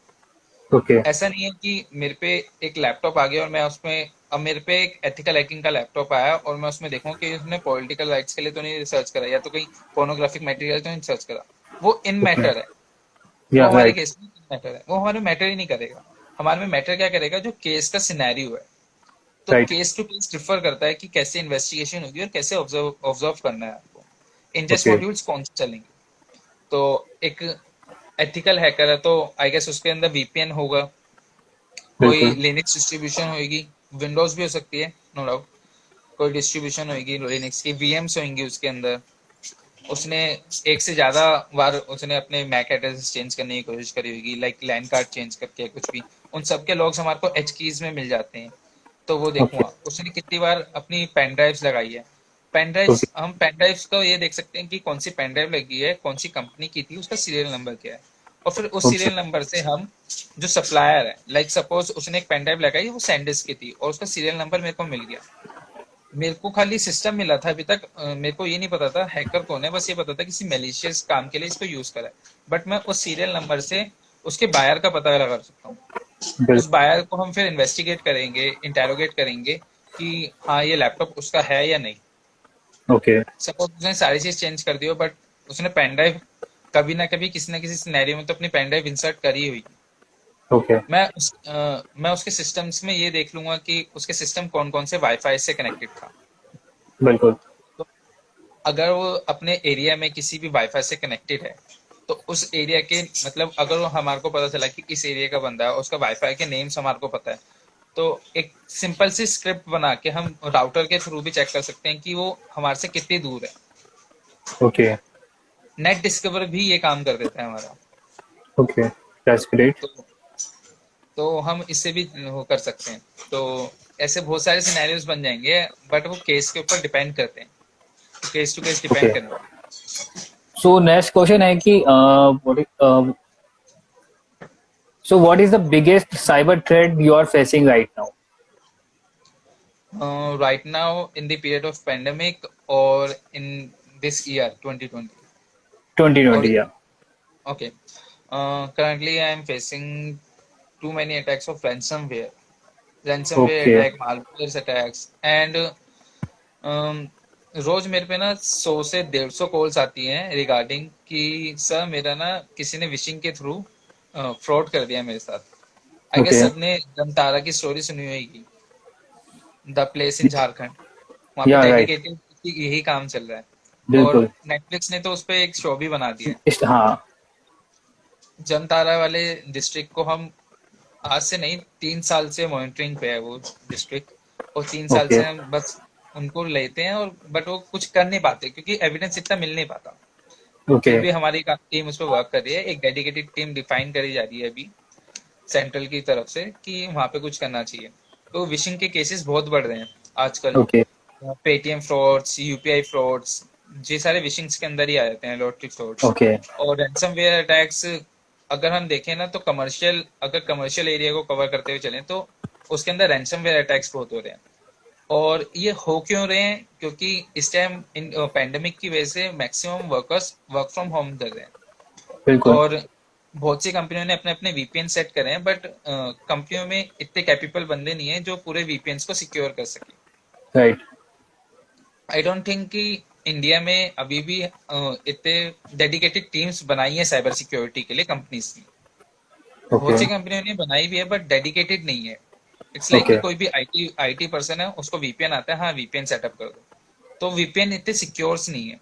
ओके ऐसा नहीं है कि मेरे पे एक लैपटॉप आ गया और मैं उसमें, अब मेरे पे एक एथिकल हैकिंग का लैपटॉप आया और मैं उसमें देखूं कि उसने पॉलिटिकल राइट्स के लिए तो नहीं रिसर्च करा, या तो कहीं पोर्नोग्राफिक मटेरियल तो नहीं सर्च करा। वो इन ओके मैटर है। वो या हमारे राइट केस में इन मैटर है, वो हमारे मैटर ही नहीं करेगा। हमारे में मैटर क्या करेगा, जो केस का सिनेरियो है। तो right case to case differ करता है कि कैसे इन्वेस्टिगेशन होगी और कैसे ऑब्जर्व ऑब्जर्व करना है आपको, इंजस्ट ओके मॉड्यूल्स कौन से चलेंगे। तो एक एथिकल हैकर है तो आई गेस उसके अंदर वीपीएन होगा, कोई बिल्कुल। लिनक्स डिस्ट्रीब्यूशन होगी, विंडोज भी हो सकती है नो डाउट, कोई डिस्ट्रीब्यूशन होगी लिनक्स की, वीएम्स होंगी उसके अंदर। उसने एक से ज्यादा बार उसने अपने मैक एड्रेस चेंज करने की कोशिश करी होगी, लाइक लैंड कार्ड चेंज करके कुछ भी। उन सब के लॉग्स हमारे को एच कीज में मिल जाते हैं, तो वो ओके। देखूंगा उसने कितनी बार अपनी पेन ड्राइव्स लगाई है। Pen drives, okay. हम पेन ड्राइव्स को ये देख सकते हैं कि कौन सी पेन ड्राइव लगी है, कौन सी कंपनी की थी, उसका सीरियल नंबर क्या है, और फिर उस ओके। सीरियल नंबर से हम जो सप्लायर है, लाइक सपोज उसने एक पेन ड्राइव लगाई वो सैंडिस्क की थी और उसका सीरियल नंबर मेरे को मिल गया। मेरे को खाली सिस्टम मिला था अभी तक, मेरे को ये नहीं पता था हैकर कौन है, बस ये पता था किसी मेलिशियस काम के लिए इसको यूज करा है। बट मैं उस सीरियल नंबर से उसके बायर का पता लगा सकता हूँ। उस बिल्कुल। बायर को हम फिर इन्वेस्टिगेट करेंगे, इंटेरोगेट करेंगे कि हाँ ये लैपटॉप उसका है या नहीं। ओके। सपोज उसने सारी चीज चेंज कर दी हो बट उसने पेन ड्राइव कभी ना कभी किसी ना किसी सिनेरियो में तो अपनी पेन ड्राइव इंसर्ट करी हुई। ओके। मैं उसके सिस्टम्स में ये देख लूंगा कि उसके सिस्टम कौन कौन से वाईफाई से कनेक्टेड था। बिल्कुल। तो अगर वो अपने एरिया में किसी भी वाईफाई से कनेक्टेड है तो उस एरिया के मतलब अगर वो हमारे को पता चला कि इस एरिया का बंदा है और उसका वाईफाई के नेम्स हमारे को पता है, तो एक सिंपल सी स्क्रिप्ट बना के हम राउटर के थ्रू भी चेक कर सकते हैं कि वो हमारे से कितनी दूर है। ओके। नेट डिस्कवर भी ये काम कर देता है हमारा। Okay, that's great. तो हम इससे भी वो कर सकते हैं। तो ऐसे बहुत सारे सिनेरियोज बन जाएंगे, बट वो केस के ऊपर डिपेंड करते हैं, case to case depend okay, करेंगे। सो नेक्स्ट क्वेश्चन है कि so what is the biggest cyber threat you are facing right now? Right now in the period of pandemic or in this year 2020 or 2020, yeah. okay, currently I am facing too many attacks of ransomware Okay. attack, malware attacks, and रोज मेरे पे ना 100 से 150 calls आती हैं regarding कि sir मेरा ना किसी ने विशिंग के थ्रू फ्रॉड कर दिया मेरे साथ। I guess Okay. सबने जमतारा की स्टोरी सुनी होगी, द प्लेस इन झारखंड। वहाँ पे Yeah, right. डेडिकेटेड यही काम चल रहा है, और बिल्कुल। नेटफ्लिक्स ने तो उस पर एक शो भी बना दिया है। हाँ। जमतारा वाले डिस्ट्रिक्ट को हम आज से नहीं 3 साल से मॉनिटरिंग पे है वो डिस्ट्रिक्ट, और 3 साल ओके। से हम बस उनको लेते हैं और बट वो कुछ कर नहीं पाते क्योंकि एविडेंस इतना मिल नहीं पाता। ओके। फिर भी हमारी टीम उस पर वर्क कर रही है, एक डेडिकेटेड टीम डिफाइन करी जा रही है अभी सेंट्रल की तरफ से कि वहाँ पे कुछ करना चाहिए। तो विशिंग के केसेस बहुत बढ़ रहे हैं आजकल। Okay. Paytm frauds, UPI frauds, ये सारे विशिंग्स के अंदर ही आ जाते हैं, लॉटरी फ्रॉड्स। ओके। और रैंसमवेयर अटैक्स अगर हम देखें ना तो अगर कमर्शियल एरिया को कवर करते हुए चलें तो उसके अंदर रैंसमवेयर अटैक्स बहुत हो रहे हैं। और ये हो क्यों रहे हैं, क्योंकि इस टाइम इन पैंडेमिक की वजह से maximum workers work from home कर रहे हैं, बिल्कुल। और बहुत सी कंपनियों ने अपने अपने वीपीएन सेट करे हैं, बट कंपनियों में इतने कैपेबल बंदे नहीं है जो पूरे वीपीएन को सिक्योर कर सके। राइट। आई डोंट थिंक कि इंडिया में अभी भी इतने डेडिकेटेड टीम्स बनाई है साइबर सिक्योरिटी के लिए कंपनीज ने। ओके। बहुत सी कंपनियों ने बनाई भी है बट डेडिकेटेड नहीं है। इट्स लाइक कि ओके। कोई भी आईटी पर्सन है उसको वीपीएन आता है, हाँ वीपीएन सेटअप कर दो, तो वीपीएन इतने सिक्योर्स नहीं है।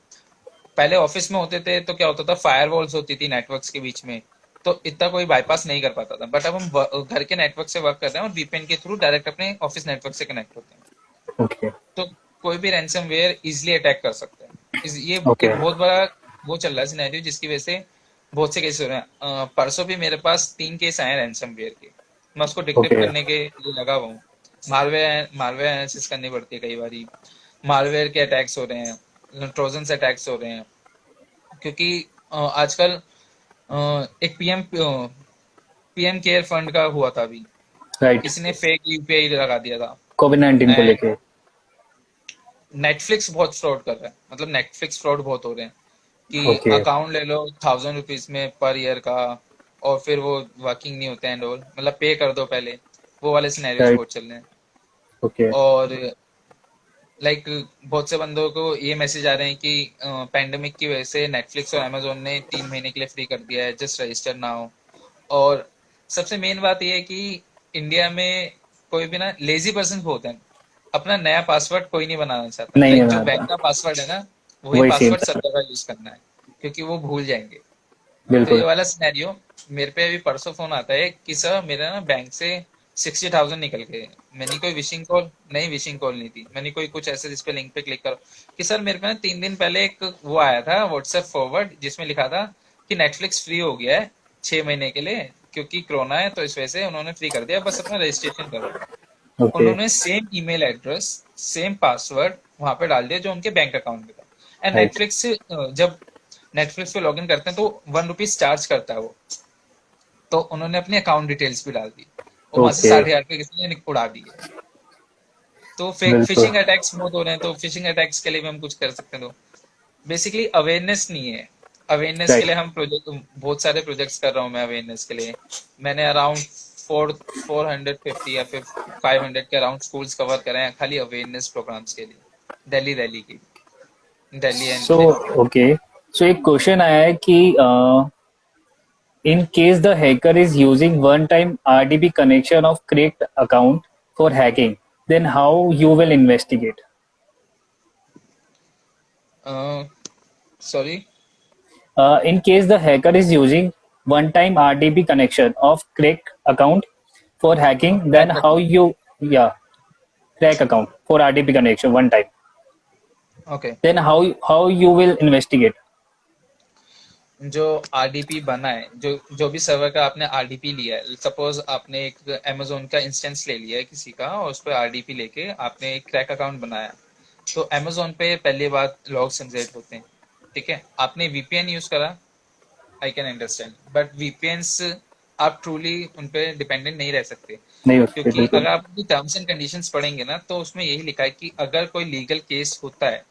पहले ऑफिस में होते थे तो क्या होता था, फायरवॉल्स होती थी नेटवर्क्स के बीच में, तो इतना कोई बाईपास नहीं कर पाता था। बट अब हम घर के नेटवर्क से वर्क कर रहे हैं और वीपीएन के थ्रू डायरेक्ट अपने ऑफिस नेटवर्क से कनेक्ट होते हैं, ओके। तो कोई भी रैंसमवेयर इजिली अटैक कर सकता है। ये ओके। एक बहुत बड़ा वो चल रहा है सिनेरियो जिसकी वजह से बहुत से केस हो रहे हैं। परसों भी मेरे पास 3 केस आए रैंसमवेयर के, मैं उसको डिक्रिप्ट ओके। करने के लिए लगा हुआ हूँ। मालवेयर एनालिसिस करनी पड़ती है कई बार, मालवेयर के अटैक्स हो रहे हैं, ट्रोजन से अटैक्स हो रहे हैं, क्योंकि आजकल एक पीएम केयर फंड का हुआ था अभी, राइट। किसी ने फेक यूपीआई लगा दिया था। कोविड-19 को एंड लेके। नेटफ्लिक्स बहुत फ्रॉड कर रहा है, मतलब नेटफ्लिक्स फ्रॉड बहुत हो रहे हैं कि ओके। अकाउंट ले लो 1000 रुपीज में पर ईयर का, और फिर वो वर्किंग नहीं होते एंड ऑल, मतलब पे कर दो पहले, वो वाले सिनेरियोज राइट। बहुत चल रहे हैं। ओके। और लाइक बहुत से बंदों को ये मैसेज आ रहे हैं कि पैंडेमिक की वजह से नेटफ्लिक्स और अमेजोन ने 3 महीने के लिए फ्री कर दिया है, जस्ट रजिस्टर नाउ। और सबसे मेन बात यह है कि इंडिया में कोई भी ना लेजी पर्सन बहुत है, अपना नया पासवर्ड कोई नहीं बनाना चाहता। नहीं लाइक जो बनाता। बैंक का पासवर्ड है ना, वही वही सेम पासवर्ड था। सब जगह यूज करना है, क्योंकि वो भूल जाएंगे। तो ये बिल्कुल। वाला सिनेरियो मेरे पे अभी परसों फोन आता है कि सर मेरा ना बैंक से 60,000 निकल गए। मैंने कोई विशिंग कॉल नहीं, विशिंग कॉल नहीं थी, मैंने कोई कुछ ऐसे जिस पे लिंक पे क्लिक करो कि सर मेरे पे ना 3 दिन पहले एक वो आया था व्हाट्सएप फॉरवर्ड जिसमें लिखा था कि नेटफ्लिक्स फ्री हो गया है 6 महीने के लिए, क्योंकि कोरोना है तो इस वजह से उन्होंने फ्री कर दिया, बस अपना रजिस्ट्रेशन करो। ओके। उन्होंने same email address, same password वहां पे डाल दिया जो उनके बैंक अकाउंट में था। And right. नेटफ्लिक्स से जब नेटफ्लिक्स पे लॉगिन करते हैं तो 1 रुपीज चार्ज करता है वो, तो उन्होंने अपनी अकाउंट डिटेल्स भी डाल दी और वहां से ओके। 60,000 रुपये किसी ने उड़ा दिए। तो बिल्कुल। फिशिंग अटैक्स बहुत हो रहे हैं, तो फिशिंग अटैक्स के लिए भी हम कुछ कर सकते हैं। तो बेसिकली अवेयरनेस नहीं है। अवेयरनेस के राइट। लिए हम प्रोजेक्ट, बहुत सारे प्रोजेक्ट्स कर रहा हूँ मैं अवेयरनेस के लिए। मैंने अराउंड 450 या फिर 500 के अराउंड स्कूल्स कवर करे हैं खाली अवेयरनेस प्रोग्राम्स के लिए, दिल्ली रैली की, Delhi and so Delhi. Okay, so एक क्वेश्चन आया है कि in case the hacker is using one-time RDP connection of correct account for hacking, then how you will investigate? Sorry. In case the hacker is using one-time RDP connection of correct account for hacking, then bank how you, yeah, crack account for RDP connection one time, okay. then how you will investigate? जो RDP बना है, जो जो भी server का आपने RDP लिया है, सपोज आपने एक अमेजोन का इंस्टेंस ले लिया है किसी का और उस पर आरडीपी लेके आपने एक क्रैक अकाउंट बनाया, तो अमेजोन पे पहली बात लॉग्स जनरेट होते हैं। ठीक है, आपने वीपीएन यूज करा, आई कैन अंडरस्टैंड, बट वीपीएन्स आप ट्रूली उन पे डिपेंडेंट नहीं रह सकते। नहीं हो सकते, क्योंकि बिल्कुल। अगर आप अपनी टर्म्स एंड कंडीशंस पढ़ेंगे ना तो उसमें यही लिखा है कि अगर कोई लीगल केस होता है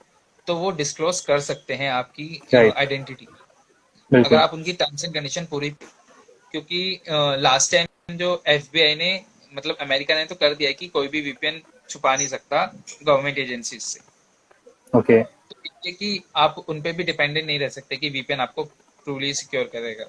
तो वो डिस्क्लोज कर सकते हैं आपकी राइट। आइडेंटिटी, अगर बिल्कुल। आप उनकी टर्म्स एंड कंडीशन पूरी। क्योंकि लास्ट टाइम जो एफबीआई ने, मतलब अमेरिका ने तो कर दिया है कि कोई भी वीपीएन छुपा नहीं सकता गवर्नमेंट एजेंसीज से। ओके। तो ये कि आप उन पे भी डिपेंडेंट नहीं रह सकते कि वीपीएन आपको ट्रूली सिक्योर करेगा।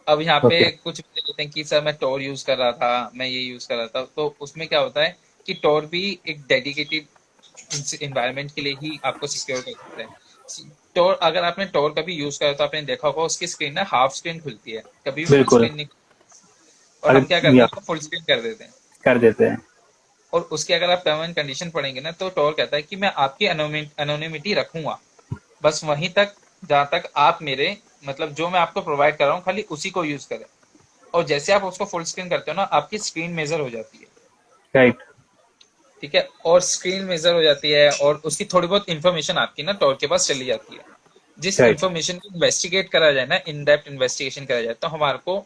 अब यहाँ पे ओके। कुछ बंदे कहते हैं कि सर मैं टोर यूज कर रहा था, मैं ये यूज कर रहा था, तो उसमें क्या होता है कि टोर भी एक डेडिकेटेड इन्वायरमेंट के लिए ही आपको सिक्योर कर सकता है। टोर, अगर आपने टोर कभी यूज करा तो आपने देखा होगा उसकी स्क्रीन ना हाफ स्क्रीन खुलती है, कभी भी फुल बिल्कुल। स्क्रीन नहीं। और हम क्या अगर करते या हैं, उसको फुल स्क्रीन कर देते हैं। कर देते हैं। और उसके अगर आप टर्म एंड कंडीशन पढ़ेंगे ना तो टोर कहता है कि मैं आपकी अनोनिमिटी रखूंगा, बस वहीं तक जहां तक आप मेरे, मतलब जो मैं आपको प्रोवाइड कर रहा हूँ खाली उसी को यूज करें। और जैसे आप उसको फुल स्क्रीन करते हो ना, आपकी स्क्रीन मेजर हो जाती है। राइट। ठीक है, और स्क्रीन मेजर हो जाती है और उसकी थोड़ी बहुत इंफॉर्मेशन आपकी ना टोर के पास चली जाती है। जिस राइट। इंफॉर्मेशन को इन्वेस्टिगेट करा जाए ना, इन डेप्थ इन्वेस्टिगेशन करा जाए, तो हमारे को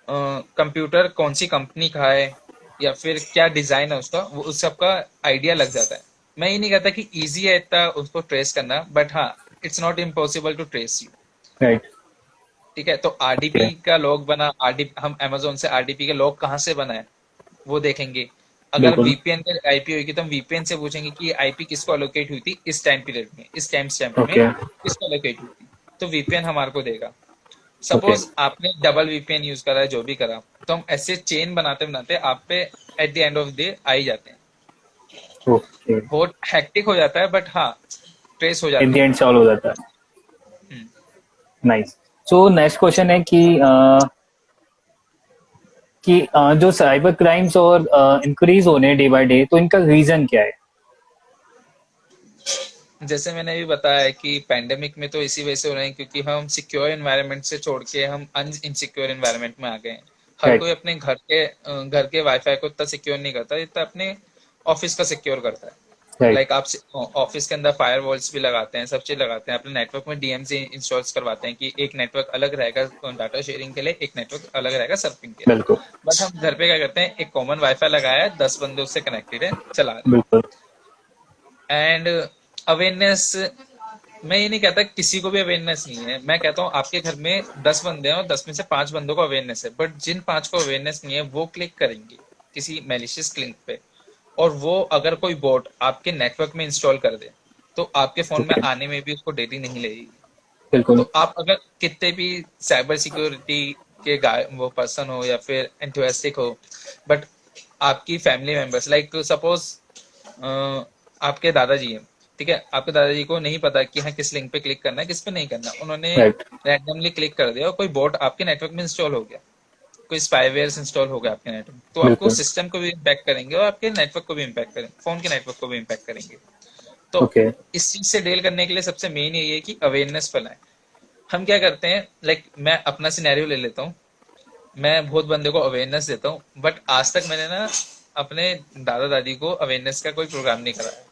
कंप्यूटर कौन सी कंपनी का है या फिर क्या डिजाइन है उसका, वो उस सब का आइडिया लग जाता है। मैं ये नहीं कहता कि इजी है इतना उसको ट्रेस करना, बट हाँ, it's not impossible to trace you. Right. ठीक है, तो ओके। आरडीपी का लॉग बना, आरडी हम अमेजोन से आरडीपी के लॉग कहाँ से बना है वो देखेंगे। अगर बिल्कुल। वीपीएन पे आईपी होगी तो हम वीपीएन से पूछेंगे कि आईपी किसको अलोकेट हुई थी इस टाइम पीरियड में, इस टाइम स्टैम्प में ओके। किसको अलोकेट हुई थी, तो वीपीएन हमारे को देगा। ओके। सपोज आपने डबल वीपीएन यूज करा है, जो भी करा, तो हम ऐसे चेन बनाते बनाते आप पे at the end of the day आ ही जाते हैं। ओके। बहुत हेक्टिक हो जाता है बट हाँ, ट्रेस हो एट द जाते हैं। एंड सॉल्व हो जाता है। हम्म। नाइस। सो नेक्स्ट क्वेश्चन है कि जो साइबर क्राइम्स और इंक्रीज हो रहे हैं डे बाय डे, तो इनका रीजन क्या है? जैसे मैंने भी बताया कि पैंडेमिक में तो इसी वजह से हो रहे हैं क्योंकि हम सिक्योर एनवायरनमेंट से छोड़ के हम इनसिक्योर एनवायरनमेंट में आ गए हैं। हर राइट। कोई अपने घर के वाईफाई को इतना सिक्योर नहीं करता जितना अपने ऑफिस का सिक्योर करता है। राइट। लाइक आप ऑफिस के अंदर फायर वॉल्स भी लगाते हैं, सब चीज लगाते हैं, अपने नेटवर्क में डीएमसी इंस्टॉल करवाते हैं कि एक नेटवर्क अलग रहेगा डाटा शेयरिंग के लिए, एक नेटवर्क अलग रहेगा सर्फिंग के लिए। बिल्कुल। बट हम घर पे क्या करते हैं, एक कॉमन वाईफाई लगाया है, 10 बंदे उससे कनेक्टेड है, चला रहे बिल्कुल। हैं। एंड अवेयरनेस, मैं ये नहीं कहता किसी को भी अवेयरनेस नहीं है, मैं कहता हूँ आपके घर में 10 बंदे हैं और 10 में से 5 बंदों को अवेयरनेस है, बट जिन 5 को अवेयरनेस नहीं है वो क्लिक करेंगे किसी मेलिशियस लिंक पे, और वो अगर कोई बोट आपके नेटवर्क में इंस्टॉल कर दे तो आपके फोन में ओके। आने में भी उसको देरी नहीं लगेगी। बिल्कुल। तो आप अगर कितने भी साइबर सिक्योरिटी के वो पर्सन हो या फिर एंथुसियास्टिक हो, बट आपकी फैमिली मेंबर्स, लाइक सपोज आपके दादाजी हैं, ठीक है, आपके दादाजी को नहीं पता कि हाँ किस लिंक पे क्लिक करना है, किस पे नहीं करना, उन्होंने राइट। रैंडमली क्लिक कर दिया और कोई बॉट आपके नेटवर्क में इंस्टॉल हो गया, कोई स्पाईवेयर इंस्टॉल हो गया आपके नेटवर्क, तो आपको बिल्कुल। सिस्टम को भी इम्पैक्ट करेंगे और आपके नेटवर्क को भी इम्पैक्ट करेंगे, फोन के नेटवर्क को भी इम्पैक्ट करेंगे। तो ओके। इस चीज से डील करने के लिए सबसे मेन यही है कि अवेयरनेस फैलाएं। हम क्या करते हैं, लाइक मैं अपना सिनेरियो ले लेता हूँ, मैं बहुत बंदे को अवेयरनेस देता हूँ, बट आज तक मैंने ना अपने दादा दादी को अवेयरनेस का कोई प्रोग्राम नहीं कराया।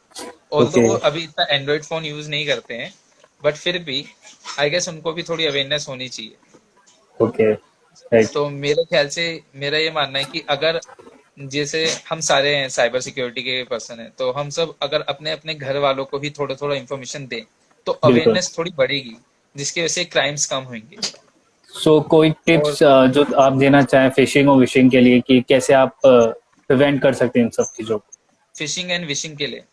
Although okay. वो अभी इतना एंड्रॉइड फोन यूज नहीं करते हैं, बट फिर भी आई गेस उनको भी थोड़ी अवेयरनेस होनी चाहिए। ओके। राइट। तो मेरे ख्याल से मेरा ये मानना है कि अगर जैसे हम सारे हैं साइबर सिक्योरिटी के पर्सन हैं, तो हम सब अगर अपने अपने घर वालों को भी थोड़ा थोड़ा इन्फॉर्मेशन दें तो बिल्कुल। अवेयरनेस थोड़ी बढ़ेगी, जिसकी वजह से क्राइम्स कम होंगे। सो कोई और टिप्स जो आप देना चाहें फिशिंग और विशिंग के लिए, कि कैसे आप प्रिवेंट कर सकते हैं इन सब चीज़ों को? फिशिंग एंड विशिंग के लिए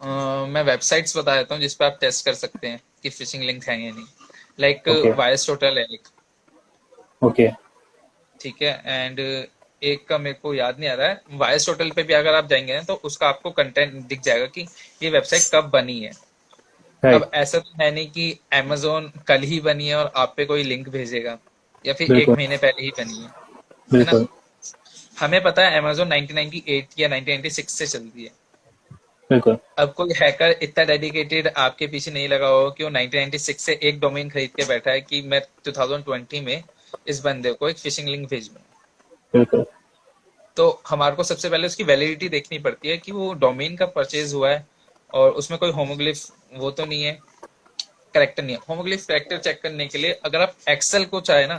मैं वेबसाइट्स बता देता हूँ जिसपे आप टेस्ट कर सकते हैं कि फिशिंग लिंक है या नहीं। Like okay. वायर्स टोटल है एक, ओके। ठीक है, एंड एक का मेरे को याद नहीं आ रहा है। वायर्स टोटल पे भी अगर आप जाएंगे ना तो उसका आपको कंटेंट दिख जाएगा कि ये वेबसाइट कब बनी है। राइट। अब ऐसा तो है नहीं कि अमेजोन कल ही बनी है और आप पे कोई लिंक भेजेगा, या फिर एक बिल्कुल। महीने पहले ही बनी है ना। बिल्कुल। हमें पता है अमेजोन 1998 या 1996 से चलती है। बिल्कुल। अब कोई हैकर इतना डेडिकेटेड आपके पीछे नहीं लगा होगा कि वो 1996 से एक डोमेन खरीद के बैठा है कि मैं 2020 में इस बंदे को एक फिशिंग लिंक भेजूं। बिल्कुल। तो हमारे को सबसे पहले उसकी वैलिडिटी देखनी पड़ती है कि वो डोमेन का परचेज हुआ है और उसमें कोई होमोग्लिफ वो तो नहीं है, करेक्टर नहीं है। होमोग्लिफ करेक्टर चेक करने के लिए अगर आप एक्सेल को चाहे ना,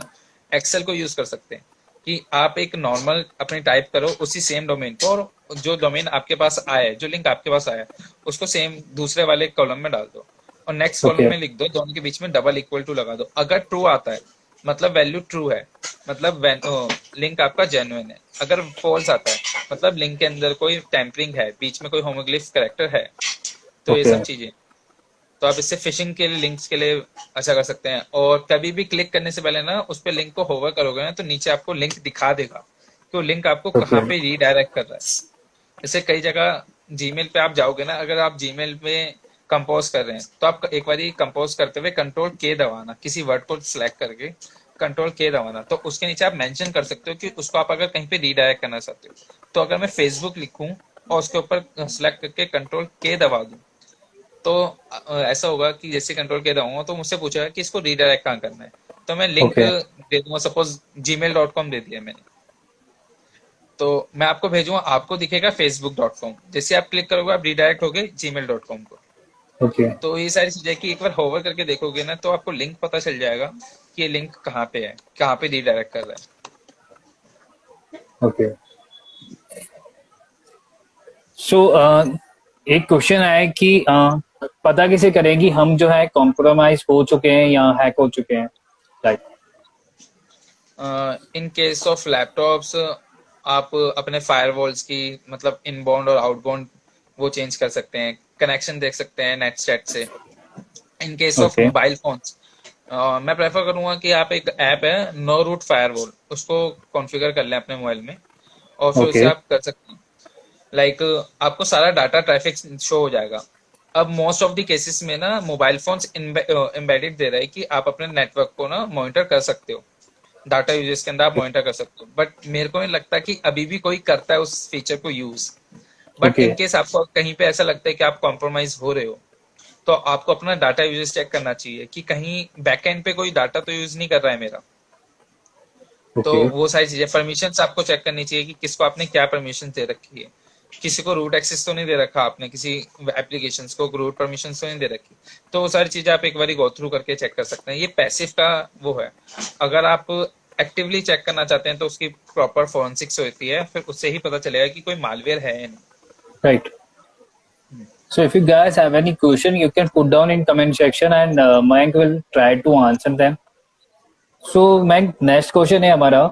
एक्सेल को यूज कर सकते हैं कि आप एक नॉर्मल अपने टाइप करो उसी सेम डोमेन को, और जो डोमेन आपके पास आया है, जो लिंक आपके पास आया है, उसको सेम दूसरे वाले कॉलम में डाल दो और नेक्स्ट कॉलम ओके। में लिख दो, दोनों के बीच में डबल इक्वल टू लगा दो। अगर ट्रू आता है मतलब वैल्यू ट्रू है, मतलब लिंक आपका जेन्युइन है। अगर फॉल्स आता है मतलब लिंक के अंदर कोई टैंपरिंग है, बीच में कोई होमोग्लिफ करेक्टर है। तो ये ओके। सब चीजें, तो आप इससे फिशिंग के लिए लिंक्स के लिए अच्छा कर सकते हैं। और कभी भी क्लिक करने से पहले ना उस पर लिंक को होवर करोगे ना तो नीचे आपको लिंक दिखा देगा कि वो लिंक आपको ओके। कहाँ पे रीडायरेक्ट कर रहा है। जैसे कई जगह जीमेल पे आप जाओगे ना, अगर आप जीमेल में कंपोज कर रहे हैं तो आप एक बार कंपोज करते हुए कंट्रोल के दबाना, किसी वर्ड को सिलेक्ट करके कंट्रोल के दबाना, तो उसके नीचे आप मेंशन कर सकते हो कि उसको आप अगर कहीं पे रीडायरेक्ट करना चाहते हो। तो अगर मैं फेसबुक लिखूं और उसके ऊपर सिलेक्ट करके कंट्रोल के दबा दूं, तो ऐसा होगा कि जैसे कंट्रोल के दबाऊंगा तो मुझसे पूछेगा कि इसको रीडायरेक्ट कहाँ करना है। तो मैं लिंक ओके। दे दूंगा, सपोज gmail.com दे दिया मैंने, तो मैं आपको भेजूंगा, आपको दिखेगा facebook.com, जैसे आप क्लिक करोगे आप रीडायरेक्ट होगे gmail.com को। ओके। तो ये सारी चीजें कि एक बार होवर करके देखोगे ना तो आपको लिंक पता चल जाएगा कि ये लिंक कहाँ पे है, कहाँ पे रीडायरेक्ट कर रहा है। ओके। सो एक क्वेश्चन है कि पता कैसे करें कि हम जो है कॉम्प्रोमाइज हो चुके हैं या हैक हो चुके हैं? Like. In case of laptops आप अपने फायरवॉल्स की मतलब इनबाउंड और आउटबाउंड वो चेंज कर सकते हैं, कनेक्शन देख सकते हैं नेट सेट से। In case of okay. Mobile phones मैं प्रेफर करूंगा कि आप एक ऐप है नो रूट फायरवॉल, उसको कॉन्फ़िगर कर लें अपने मोबाइल में और फिर ओके। उसे आप कर सकते हैं। लाइक आपको सारा डाटा ट्रैफिक शो हो जाएगा। अब मोस्ट ऑफ द केसेस में ना मोबाइल फोन्स एम्बेडेड दे रहा है कि आप अपने नेटवर्क को ना मॉनिटर कर सकते हो, डाटा यूजेस के अंदर आप मॉनिटर कर सकते हो। बट मेरे को नहीं लगता कि अभी भी कोई करता है उस फीचर को use. But okay. In case आपको कहीं पे ऐसा लगता है कि आप कॉम्प्रोमाइज हो रहे हो, तो आपको अपना डाटा यूजेस चेक करना चाहिए कि कहीं बैकएंड पे कोई डाटा तो यूज नहीं कर रहा है मेरा। तो ओके। वो सारी चीजें, परमिशंस आपको चेक करनी चाहिए कि किसको आपने क्या परमिशन दे रखी है। किसी को रूट एक्सेस तो नहीं दे रखा आपने, किसी एप्लीकेशंस को रूट परमिशन तो नहीं दे रखी। तो वो सारी चीजें आप एक बार गो थ्रू करके चेक कर सकते हैं। ये पैसिव का वो है। अगर आप एक्टिवली चेक करना चाहते हैं तो उसकी प्रॉपर फोरेंसिक्स होती है, फिर उससे ही पता चलेगा कि कोई मालवेयर है या नहीं। Right. So if you guys have any question, you can put down in comment section and Mayank will try to answer them. So Mayank, next question है हमारा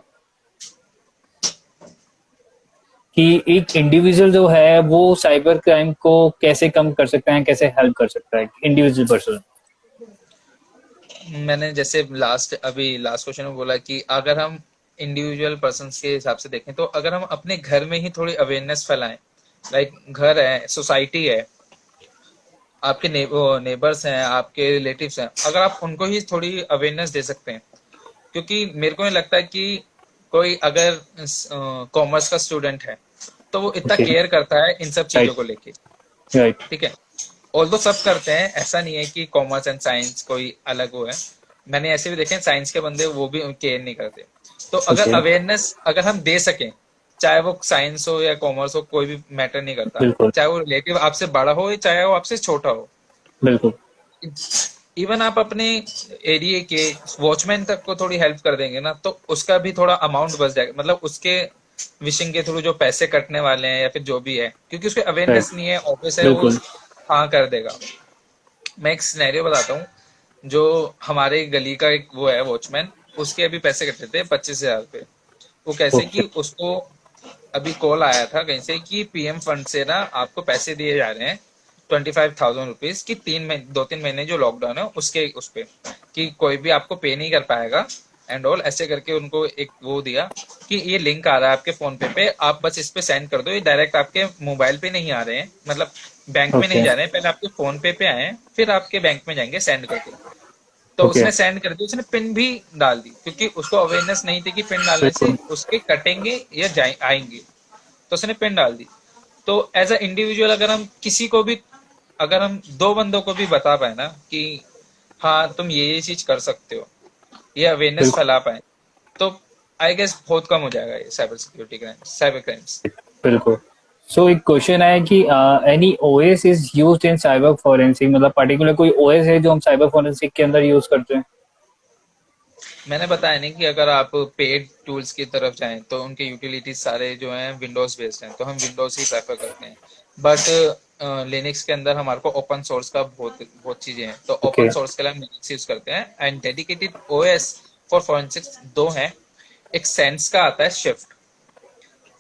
कि एक इंडिविजुअल जो है वो साइबर क्राइम को कैसे कम कर सकता है, कैसे हेल्प कर सकता है इंडिविजुअल पर्सन? मैंने जैसे लास्ट क्वेश्चन में बोला कि अगर हम इंडिविजुअल पर्सन के हिसाब से देखें तो अगर हम अपने घर में ही थोड़ी अवेयरनेस फैलाएं, लाइक घर है, सोसाइटी है, आपके नेबर्स हैं, आपके रिलेटिव्स हैं, अगर आप उनको ही थोड़ी अवेयरनेस दे सकते हैं। क्योंकि मेरे को नहीं लगता कि कोई अगर कॉमर्स का स्टूडेंट है तो वो इतना ओके। केयर करता है इन सब चीजों राइट। को लेके। राइट। ठीक है, ऑल्दो सब करते हैं, ऐसा नहीं है कि कॉमर्स एंड साइंस कोई अलग वो है। मैंने ऐसे भी देखे हैं साइंस के बंदे वो भी केयर नहीं करते। तो अगर ओके। अवेयरनेस अगर हम दे सकें, चाहे वो साइंस हो या कॉमर्स हो, कोई भी मैटर नहीं करता, बिल्कुल। चाहे वो रिलेटिव आपसे बड़ा हो चाहे वो आपसे छोटा हो। बिल्कुल। इवन आप अपने एरिया के वॉचमैन तक को थोड़ी हेल्प कर देंगे ना, तो उसका भी थोड़ा अमाउंट बच जाएगा, मतलब उसके विशिंग के थ्रू जो पैसे कटने वाले हैं या फिर जो भी है, क्योंकि उसको राइट। अवेयरनेस नहीं है, ऑब्वियस है वो बिल्कुल। हाँ कर देगा। मैं एक सिनेरियो बताता हूँ। जो हमारे गली का एक वो है वॉचमैन, उसके अभी पैसे कटे थे 25,000 रुपये। वो कैसे ओके। कि उसको अभी कॉल आया था कहीं से कि पीएम फंड से ना आपको पैसे दिए जा रहे हैं 25,000 रुपीज की, 2-3 महीने जो लॉकडाउन है उसके उस पे, कि कोई भी आपको पे नहीं कर पाएगा एंड ऑल, ऐसे करके उनको एक वो दिया कि ये लिंक आ रहा है आपके फोन पे आप बस इस पे सेंड कर दो, ये डायरेक्ट आपके मोबाइल पे नहीं आ रहे हैं, मतलब बैंक में नहीं ओके। जा रहे हैं, पहले आपके फोन पे आए हैं फिर आपके बैंक में जाएंगे सेंड करके। तो ओके। उसने सेंड कर दी, उसने पिन भी डाल दी, क्योंकि उसको अवेयरनेस नहीं थी कि पिन डालने से बिल्कुल। उसके कटेंगे या जाए आएंगे। तो उसने पिन डाल दी। तो एज अ इंडिविजुअल अगर हम किसी को भी, अगर हम दो बंदों को भी बता पाए ना कि हाँ तुम ये चीज कर सकते हो, ये अवेयरनेस बिल्कुल। फैला पाए, तो आई गेस बहुत कम हो जाएगा ये cyber security crimes, cyber crimes. बिल्कुल। सो एक क्वेश्चन है कि any OS is used in cyber forensic, मतलब पर्टिकुलर कोई ओएस है जो हम साइबर फोरेंसिक के अंदर यूज करते हैं? मैंने बताया नहीं कि अगर आप पेड टूल्स की तरफ जाएं तो उनके यूटिलिटीज सारे जो हैं विंडोज बेस्ड हैं, तो हम विंडोज ही प्रेफर करते हैं। बट लिनक्स के अंदर हमारे को ओपन सोर्स का बहुत बहुत चीजें हैं, तो ओके। ओपन सोर्स के लिए हम लिनक्स यूज करते हैं। And dedicated OS for forensics दो हैं। एक सेंस का आता है शिफ्ट,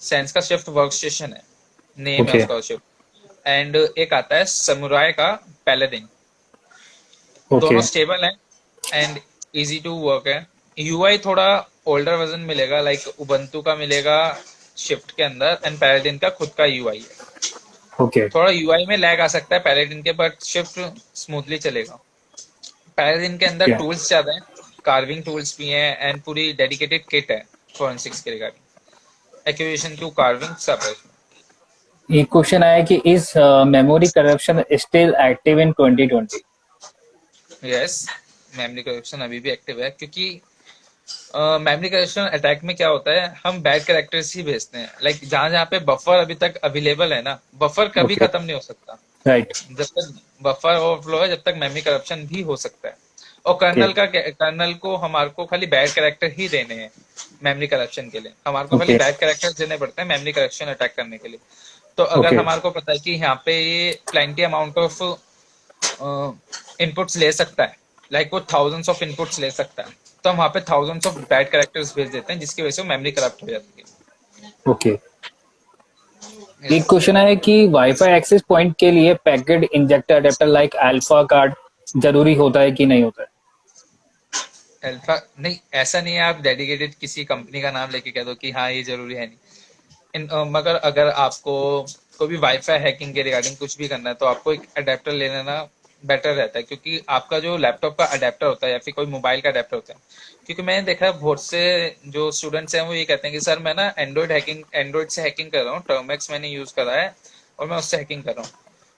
सेंस का शिफ्ट वर्क स्टेशन है, नेम है ओके। उसका शिफ्ट। एंड एक आता है समुराय का पैलेडिन। ओके। दोनों स्टेबल हैं एंड इजी टू वर्क है। यूआई थोड़ा ओल्डर वर्जन मिलेगा, लाइक उबंटू का मिलेगा शिफ्ट के अंदर, एंड पैलेडिन का खुद का यूआई है। ओके। थोड़ा यूआई में लैग आ सकता है पैलेडिन के, बट शिफ्ट स्मूथली चलेगा। पैलेडिन के अंदर ओके। टूल्स ज्यादा हैं, कार्विंग टूल्स भी हैं एंड पूरी डेडिकेटेड किट है फोरेंसिक्स के रिगार्डिंग, एक्यूरेशन टू कार्विंग सब है। एक क्वेश्चन आया कि is memory corruption still active in 2020? Yes, memory corruption अभी भी एक्टिव है, क्योंकि मेमोरी करप्शन अटैक में क्या होता है, हम बैड कैरेक्टर्स ही भेजते हैं, लाइक जहां जहां पे बफर अभी तक अवेलेबल है ना, बफर कभी ओके। खत्म नहीं हो सकता। राइट। जब तक बफर ओवरफ्लो है जब तक मेमोरी करप्शन भी हो सकता है। और ओके। कर्नल को हमारे को खाली बैड कैरेक्टर ही देने हैं मेमोरी करप्शन के लिए, हमारे को खाली ओके। बैड कैरेक्टर देने पड़ते हैं मेमोरी करप्शन अटैक करने के लिए। तो अगर ओके। हमारे को पता है कि यहाँ पे ये प्लेंटी अमाउंट ऑफ इनपुट्स ले सकता है, लाइक वो थाउजेंड्स ऑफ इनपुट्स ले सकता है, तो हम वहाँ पे थाउजेंड्स ऑफ बैड कैरेक्टर्स भेज देते हैं, जिसकी वजह से वो मेमोरी करप्ट हो जाती ओके। है। एक क्वेश्चन है कि वाईफाई एक्सेस पॉइंट के लिए packet injector adapter like alpha card जरूरी होता है कि नहीं होता है? अल्फा नहीं, ऐसा नहीं है आप डेडिकेटेड किसी कंपनी का नाम लेके कह दो कि हाँ ये जरूरी है नहीं। मगर अगर आपको कोई भी वाईफाई हैकिंग के रिगार्डिंग कुछ भी करना है तो आपको एक अडेप्टर ले लेना बेटर रहता है, क्योंकि आपका जो लैपटॉप का अडेप्टर होता है या फिर कोई मोबाइल का अडेप्टर होता है, क्योंकि मैंने देखा है बहुत से जो स्टूडेंट्स हैं वो ये कहते हैं कि सर मैं ना एंड्रॉइड से हैकिंग कर रहा हूँ, टर्मेक्स मैंने यूज करा है और मैं उससे हैकिंग कर रहा हूँ।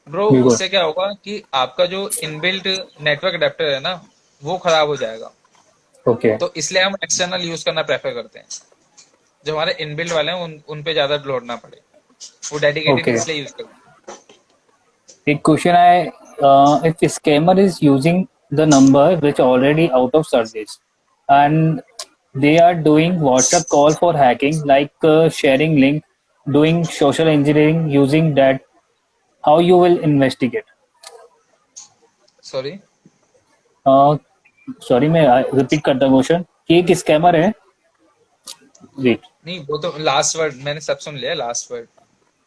ब्रो बिल्कुल। उससे क्या होगा कि आपका जो इनबिल्ट नेटवर्क अडेप्टर है ना वो खराब हो जाएगा। ओके। तो इसलिए हम एक्सटर्नल यूज करना प्रेफर करते हैं, जो हमारे इनबिल्ट वाले हैं उन पे ज्यादा लोड ना पड़े, वो डेडिकेटेड ओके। इसलिए यूज करते एक क्वेश्चन है, if scammer is using the number which already out of service and they are doing WhatsApp call for hacking, like sharing link, doing social engineering using that. How you will investigate? हैं। Sorry, sorry, मैं repeat करता हूँ question कि एक scammer है। Wait. नहीं वो तो लास्ट वर्ड मैंने सब सुन लिया, लास्ट वर्ड,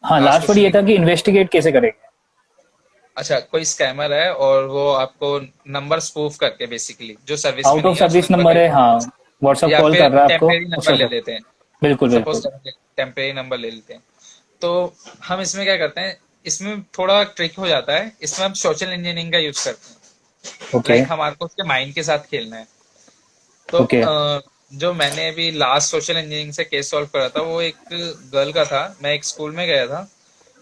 हाँ, लास्ट लास्ट वर्ड क्वेश्चन ये नहीं। था कि इन्वेस्टिगेट कैसे करेंगे। अच्छा, कोई स्कैमर है और वो आपको नंबर स्पूफ करके, बेसिकली जो सर्विस में आउट ऑफ नहीं है उसको सर्विस नंबर नंबर ले, है, हाँ। व्हाट्सअप या कॉल फिर कर रहा है आपको। टेम्परेरी नंबर उसका ले फोन। लेते हैं। बिल्कुल। सपोज बिल्कुल। टेम्परेरी नंबर ले लेते हैं। तो हम इसमें क्या करते हैं, इसमें थोड़ा ट्रिक हो जाता है, इसमें हम सोशल इंजीनियरिंग का यूज करते हैं। ओके। हमारे को उसके माइंड के साथ खेलना है। तो ओके। जो मैंने अभी लास्ट सोशल इंजीनियरिंग से केस सॉल्व करा था, वो एक गर्ल का था। मैं एक स्कूल में गया था,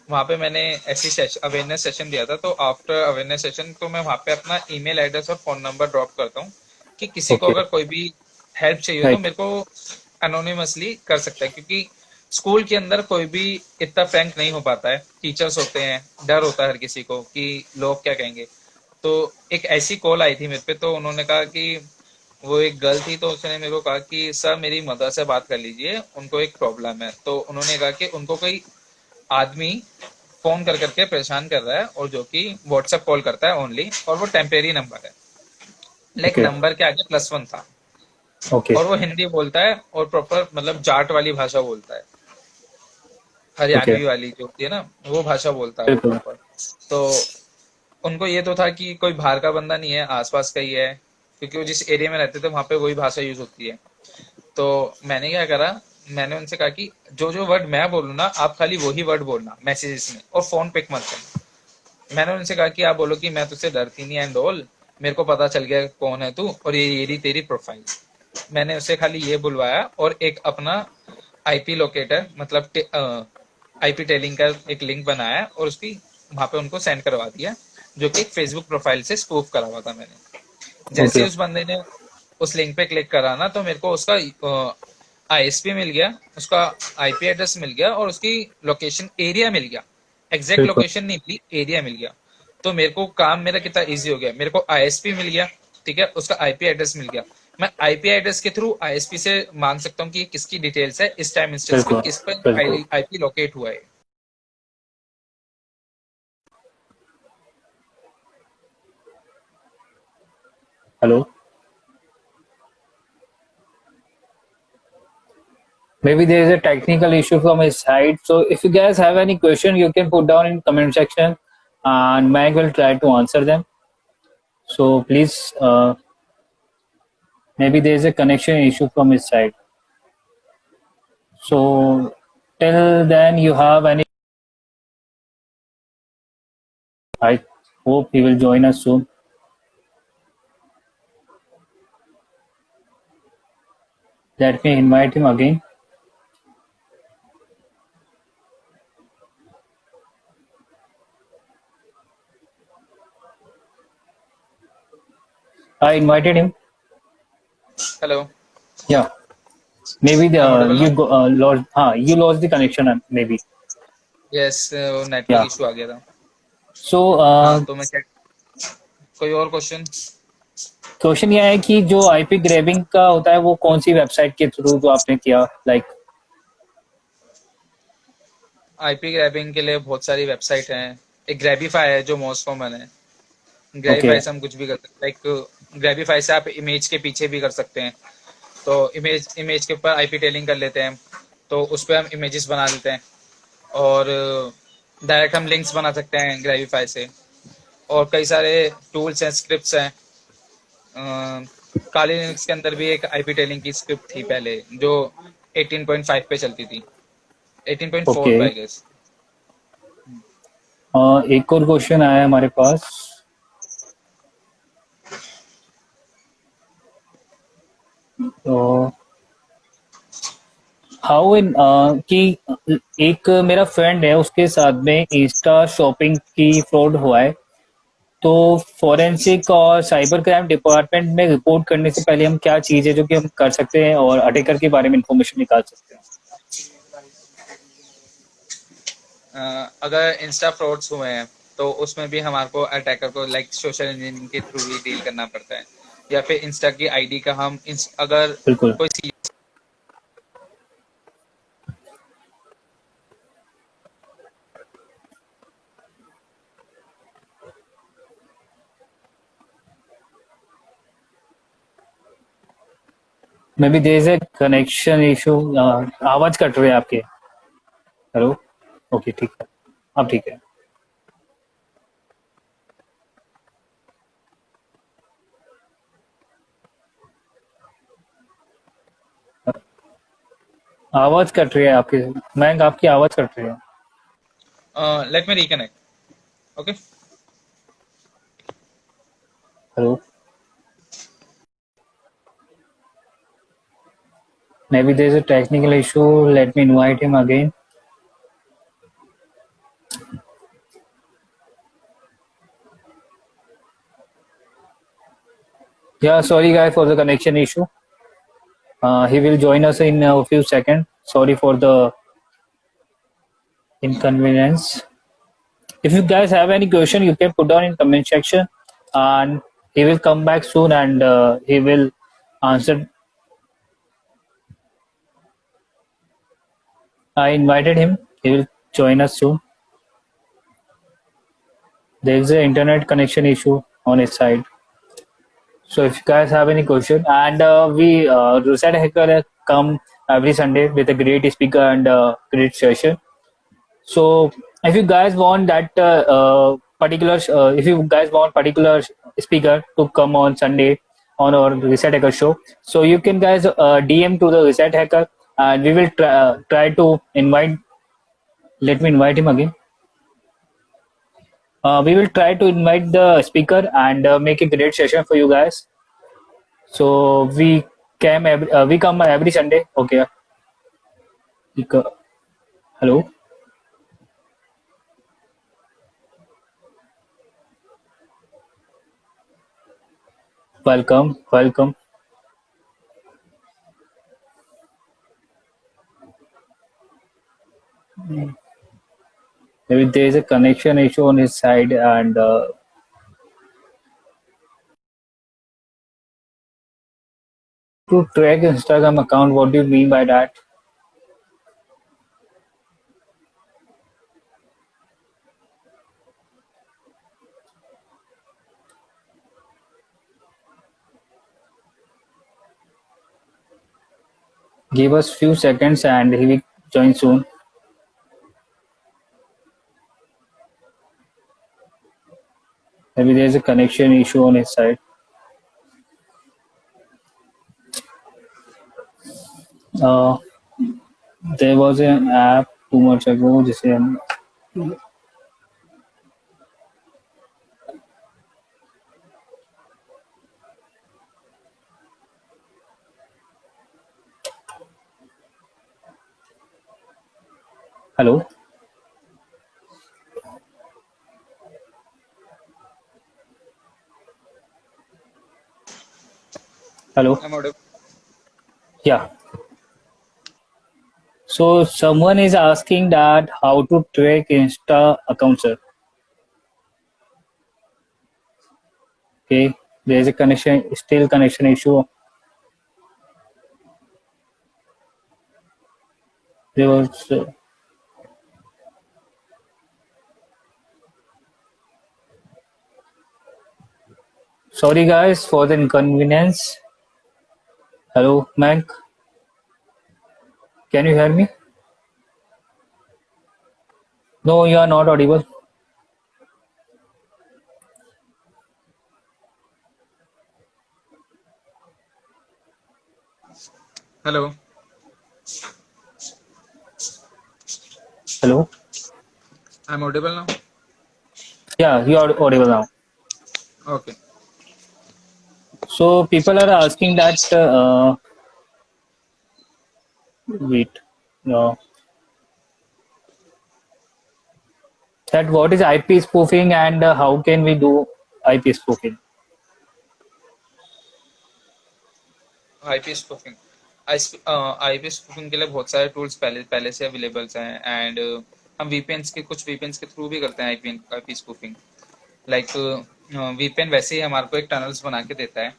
वहाँ पे मैंने ऐसी अवेयरनेस सेशन दिया था। तो आफ्टर अवेयरनेस सेशन तो मैं वहाँ पे अपना ईमेल एड्रेस और फोन नंबर ड्रॉप करता हूँ कि किसी को ओके। अगर कोई भी हेल्प चाहिए हो तो राइट। मेरे को अनोनिमसली कर सकता है, क्योंकि स्कूल के अंदर कोई भी इतना फ्रैंक नहीं हो पाता है। टीचर्स होते हैं, डर होता है हर किसी को कि लोग क्या कहेंगे। तो एक ऐसी कॉल आई थी मेरे पे, तो उन्होंने कहा कि वो एक गर्ल थी, तो उसने मेरे को कहा कि सर मेरी मदर से बात कर लीजिए, उनको एक प्रॉब्लम है। तो उन्होंने कहा कि उनको कोई आदमी फोन कर करके परेशान कर रहा है, और जो कि व्हाट्सएप कॉल करता है ओनली, और वो टेम्परेरी नंबर है। Like okay. नंबर के आगे +1 था। ओके। और वो हिंदी बोलता है, और प्रॉपर मतलब जाट वाली भाषा बोलता है, ओके। हरियाणवी वाली जो होती है ना, वो भाषा बोलता है वो बिल्कुल। प्रॉपर। तो उनको ये तो था कि कोई बाहर का बंदा नहीं है, आसपास का ही है, क्योंकि वो जिस एरिया में रहते थे वहां पे वही भाषा यूज होती है। तो मैंने क्या करा, मैंने उनसे कहा कि जो जो वर्ड मैं बोलूँ ना, आप खाली वही वर्ड बोलना मैसेजेस में, और फोन पिक मत करना। मैंने उनसे कहा कि आप बोलो कि मैं तुझसे डरती नहीं एंड ऑल, मेरे को पता चल गया कौन है तू, और ये रही तेरी प्रोफाइल। मैंने उससे खाली ये बुलवाया, और एक अपना आईपी लोकेटर मतलब आईपी टेलिंग का एक लिंक बनाया, और उसकी वहां पे उनको सेंड करवा दिया, जो कि एक फेसबुक प्रोफाइल से स्पूफ करा हुआ था मैंने। जैसे ओके। ही उस बंदे ने उस लिंक पे क्लिक करा ना, तो मेरे को उसका आईएसपी मिल गया, उसका आईपी एड्रेस मिल गया, और उसकी लोकेशन एरिया मिल गया। एग्जैक्ट बिल्कुल। लोकेशन नहीं मिली, एरिया मिल गया। तो मेरे को काम मेरा कितना इजी हो गया, मेरे को आईएसपी मिल गया, ठीक है, उसका आईपी एड्रेस मिल गया। मैं आईपी एड्रेस के थ्रू आईएसपी से मांग सकता हूँ कि ये किसकी डिटेल्स है, इस टाइम इंस्टेंस पे बिल्कुल। किस पर बिल्कुल। आईपी लोकेट हुआ है। Hello. Maybe there is a technical issue from his side. So if you guys have any question, you can put down in comment section, and Meg will try to answer them. So please, maybe there is a connection issue from his side. So till then, you have any? I hope he will join us soon. Let me invite him again. I invited him. Hello. Yeah. Maybe I the audible you ना? go lost. You lost the connection. Maybe. Yes, network Yeah. Issue आ गया था। So हाँ, तो मैं क्या, कोई और क्वेश्चन? क्वेश्चन ये है कि जो आईपी ग्रैबिंग का होता है वो कौन सी वेबसाइट के थ्रू जो आपने किया लाइक? आईपी ग्रैबिंग के लिए बहुत सारी वेबसाइट हैं। एक ग्रैबिफाई है जो मोस्ट कॉमन है। ओके। ग्रैबिफाई से हम कुछ भी कर सकते हैं। लाइक ग्रैबिफाई से आप इमेज के पीछे भी कर सकते हैं। तो इमेज इमेज के ऊपर आईपी टेलिंग कर लेते हैं, तो उस पर हम इमेजेस बना लेते हैं। और डायरेक्ट हम लिंक्स बना सकते हैं ग्रैबिफाई से। और कई सारे टूल्स हैं, स्क्रिप्ट्स हैं। काली लिनक्स के अंदर भी एक आईपी टेलिंग की स्क्रिप्ट थी पहले, जो 18.5 पे चलती थी, 18.4 ओके। पे आई गेस। एक और क्वेश्चन आया है हमारे पास। तो हाउ इन कि एक मेरा फ्रेंड है उसके साथ में इंस्टा शॉपिंग की फ्रॉड हुआ है। तो फॉरेंसिक और साइबर क्राइम डिपार्टमेंट में रिपोर्ट करने से पहले हम क्या चीज़ है जो कि हम कर सकते हैं और अटैकर के बारे में इंफॉर्मेशन निकाल सकते हैं? अगर इंस्टा फ्रॉड्स हुए हैं, तो उसमें भी हमारे को अटैकर को लाइक सोशल इंजीनियरिंग के थ्रू ही डील करना पड़ता है। या फिर इंस्टा की आईडी का हम अगर बिल्कुल। कोई maybe there is a connection issue. आवाज कट रही है आपके। हेलो। ओके ठीक है। अब ठीक है। आवाज कट रही है आपकी। मैं आपकी आवाज कट रही है। Let me reconnect. Okay. Hello. Maybe there's a technical issue. Let me invite him again. Yeah, sorry guys for the connection issue. He will join us in a few seconds. Sorry for the inconvenience. If you guys have any question, you can put down in comment section, and he will come back soon and he will answer. I invited him. He will join us soon. There is an internet connection issue on his side. So if you guys have any question, and we Reset Hacker come every Sunday with a great speaker and great session. So if you guys want that if you guys want particular speaker to come on Sunday on our Reset Hacker show, so you can guys DM to the Reset Hacker, and we will try to invite. Let me invite him again. We will try to invite the speaker and make a great session for you guys. So we come every Sunday. Okay. Hello. Welcome. Welcome. Maybe there is a connection issue on his side, and to track Instagram account, what do you mean by that? Give us few seconds and he will join soon. Maybe there is a connection issue on his side. Uh, there was an app 2 months ago. जिसे हम Hello. Hello. I'm audible. Yeah. So someone is asking that how to track Insta account, sir. Okay. There is a connection issue. There was. Sorry guys for the inconvenience. Hello, Mank. Can you hear me? No, you are not audible. Hello. Hello. I'm audible now. Yeah, you are audible now. Okay. So people are asking that. Wait. No. That what is IP spoofing and how can we do IP spoofing? IP spoofing IP spoofing के लिए बहुत सारे tools पहले से available हैं and हम VPN के through भी करते हैं आईपी स्पूफिंग लाइक वीपीएन वैसे ही हमारे को एक टनल्स बना के देता है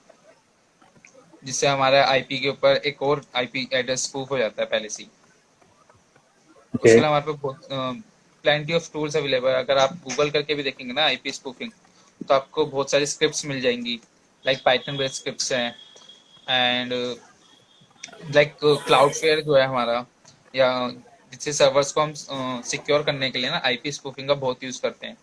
जिससे हमारे आईपी के ऊपर एक और आईपी एड्रेस स्पूफ हो जाता है पहले से ही। उसके Okay. लिए हमारे पे बहुत प्लेंटी ऑफ टूल्स अवेलेबल है। अगर आप गूगल करके भी देखेंगे ना आईपी स्पूफिंग तो आपको बहुत सारी स्क्रिप्ट्स मिल जाएंगी, लाइक पाइथन बेस्ड स्क्रिप्ट्स हैं एंड लाइक क्लाउडफ्लेयर जो है हमारा, या जिससे सर्वर्स को हम सिक्योर करने के लिए ना आईपी स्पूफिंग का बहुत यूज करते हैं।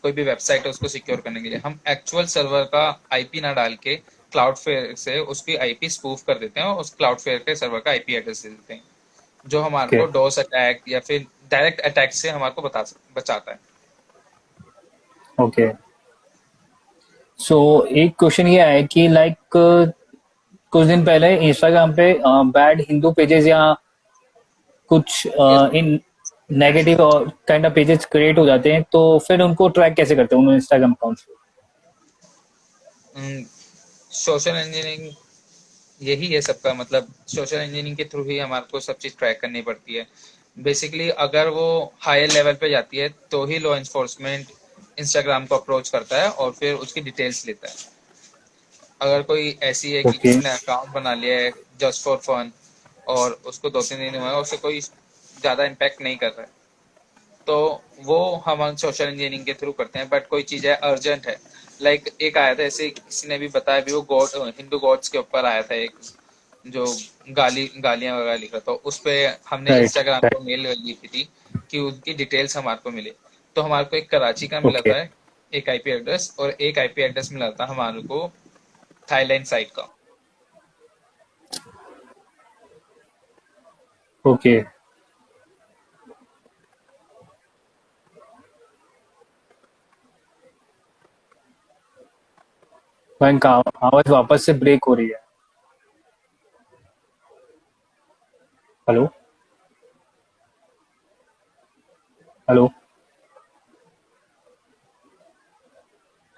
कोई भी वेबसाइट है उसको सिक्योर करने के लिए हम एक्चुअल सर्वर का आईपी ना डाल के क्लाउडफ्लेयर से उसकी आईपी स्पूफ कर देते हैं और उस क्लाउडफ्लेयर के सर्वर का आईपी एड्रेस दे देते हैं, जो हमारे को Okay. डोस अटैक या फिर डायरेक्ट अटैक से हमारे को बचाता है। ओके। सो एक क्वेश्चन ये है कि लाइक कुछ दिन पहले इंस्टाग्राम पे बैड हिंदू पेजेस या कुछ यस। इन नेगेटिव और काइंड ऑफ पेजेस क्रिएट हो जाते हैं, तो फिर उनको ट्रैक कैसे करते हैं उन इंस्टाग्राम अकाउंट्स को? सोशल इंजीनियरिंग यही है सबका, मतलब सोशल इंजीनियरिंग के थ्रू ही हमारे को सब चीज ट्रैक करनी पड़ती है। बेसिकली अगर वो हायर लेवल पे जाती है तो ही लॉ इन्फोर्समेंट इंस्टाग्राम को अप्रोच करता है और फिर उसकी डिटेल्स लेता है। अगर कोई ऐसी है कि ओके। किसी ने अकाउंट बना लिया है जस्ट फॉर फन और उसको 2-3 दिन हुआ है, उससे कोई ज्यादा इम्पैक्ट नहीं कर रहा है, तो वो हम सोशल इंजीनियरिंग के थ्रू करते हैं। बट कोई चीज है अर्जेंट है, लाइक एक आया था ऐसे, किसी ने भी बताया भी, वो गॉड हिंदू गॉड्स के ऊपर आया था एक, जो गालियां वगैरह लिख रहा था, उस पे हमने राइट। Instagram right. को मेल लिखी थी कि उनकी डिटेल्स हमारे को मिले। तो हमारे को एक कराची का मिला ओके। था एक आईपी एड्रेस, और एक आईपी एड्रेस मिला था हमारे को थाईलैंड साइड का। ओके। बैंक आवाज वापस से ब्रेक हो रही है। Hello. Hello.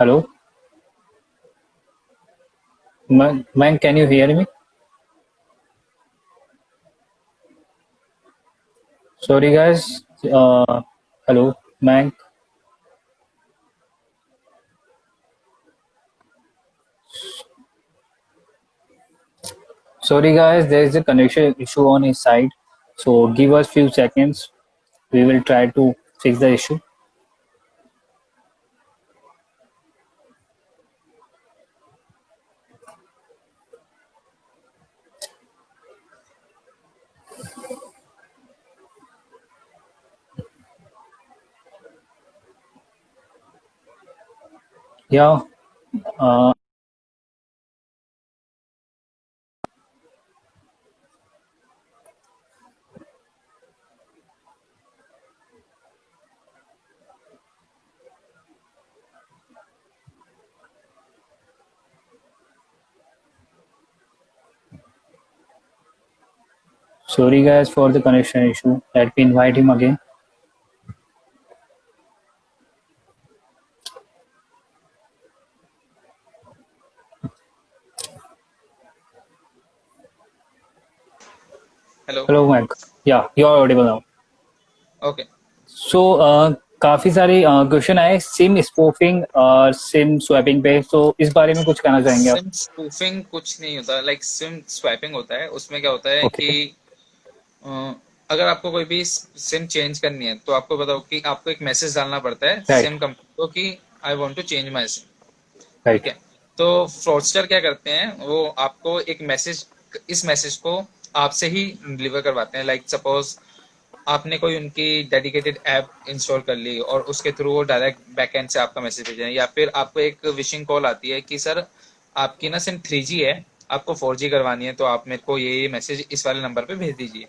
Hello. Ma'am can you hear me? Sorry guys. Hello. Ma'am. Sorry guys, there is a connection issue on his side. So give us few seconds. We will try to fix the issue. Yeah. Uh, Sorry guys for the connection issue. Let me invite him again. Hello. Hello Mike. Yeah, you are audible now. Okay. So काफी सारे question आए SIM spoofing और SIM swapping पे, तो इस बारे में कुछ कहना चाहेंगे आप? सिम स्पूफिंग कुछ नहीं होता, लाइक सिम स्वैपिंग होता है। उसमें क्या होता है कि ओके। अ, अगर आपको कोई भी सिम चेंज करनी है तो आपको बताओ कि आपको एक मैसेज डालना पड़ता है राइट। सिम कंपनी को कि I want to change my SIM. ठीक राइट। है। तो फ्रॉडस्टर क्या करते हैं, वो आपको एक मैसेज, इस मैसेज को आपसे ही डिलीवर करवाते हैं। लाइक सपोज आपने कोई उनकी डेडिकेटेड ऐप इंस्टॉल कर ली और उसके थ्रू वो डायरेक्ट बैकएंड से आपका मैसेज भेज रहे हैं, या फिर आपको एक विशिंग कॉल आती है कि सर आपकी ना सिम 3G है, आपको 4G करवानी है, तो आप मेरे को ये मैसेज इस वाले नंबर पे भेज दीजिए।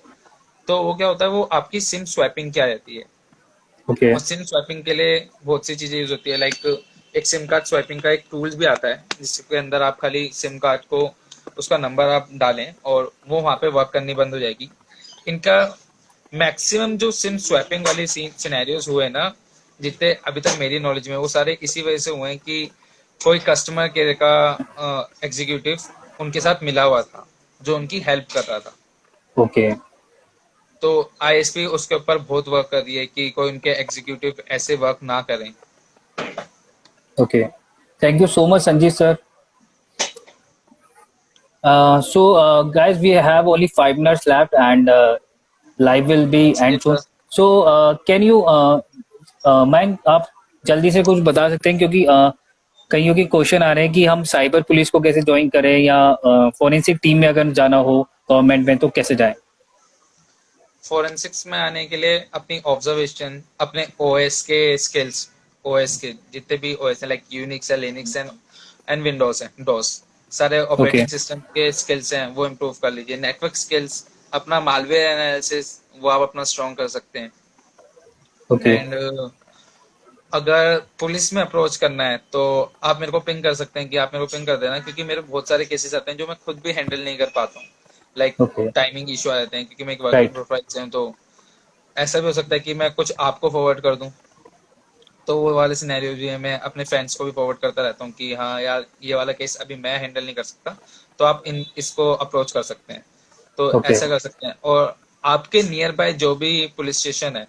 तो वो क्या होता है, वो आपकी सिम स्वैपिंग क्या रहती है। ओके। और सिम स्वैपिंग के लिए बहुत सी चीजें यूज होती है, लाइक एक सिम कार्ड स्वैपिंग का एक टूल्स भी आता है जिसके अंदर आप खाली सिम कार्ड को, उसका नंबर आप डालें और वो वहां पे वर्क करनी बंद हो जाएगी। इनका मैक्सिमम जो सिम स्वैपिंग वाले सिनेरियोज हुए ना, जितने अभी तक मेरी नॉलेज में, वो सारे इसी वजह से हुए हैं कि कोई कस्टमर केयर का एग्जीक्यूटिव उनके साथ मिला हुआ था जो उनकी हेल्प कर रहा था। ओके। तो आईएसपी उसके ऊपर बहुत वर्क कर रही है कि कोई उनके एग्जीक्यूटिव ऐसे वर्क ना करें। Okay. Thank you so much Sanjeev sir. So, guys, we have only 5 minutes left, and live will be जी end soon. Sir. So, can you, ma'am, आप जल्दी से कुछ बता सकते हैं, क्योंकि कईयों के क्वेश्चन आ रहे हैं कि हम साइबर पुलिस को कैसे ज्वाइन करें, या फोरेंसिक टीम में अगर जाना हो गवर्नमेंट में तो कैसे जाएं? फोरेंसिक्स में आने के लिए अपनी ऑब्जर्वेशन, अपने ओएस के स्किल्स, ओएस के जितने भी ओएस है, लाइक यूनिक्स है, लिनक्स है एंड विंडोज है, डोस, सारे ओके। ऑपरेटिंग सिस्टम के स्किल्स हैं वो इम्प्रूव कर लीजिए। नेटवर्क स्किल्स, अपना मालवेयर एनालिसिस वो आप अपना स्ट्रॉन्ग कर सकते हैं। Okay. एंड अगर पुलिस में अप्रोच करना है तो आप मेरे को पिंग कर सकते हैं, कि आप मेरे को पिंग कर देना, क्योंकि मेरे बहुत सारे केसेस आते हैं जो मैं खुद भी हैंडल नहीं कर पाता हूँ। Like Okay. टाइमिंग इशू आ जाते हैं, क्योंकि मैं एक वर्किंग Right. प्रोफाइल से हूँ, तो ऐसा भी हो सकता है कि मैं कुछ आपको फॉरवर्ड कर दूं। तो वो वाले सिनेरियो भी है, मैं अपने फ्रेंड्स को भी फॉरवर्ड करता रहता हूँ कि हाँ यार, ये वाला केस अभी मैं हैंडल नहीं कर सकता, तो आप इन इसको अप्रोच कर सकते हैं। तो Okay. ऐसा कर सकते हैं। और आपके नियर बाय जो भी पुलिस स्टेशन है,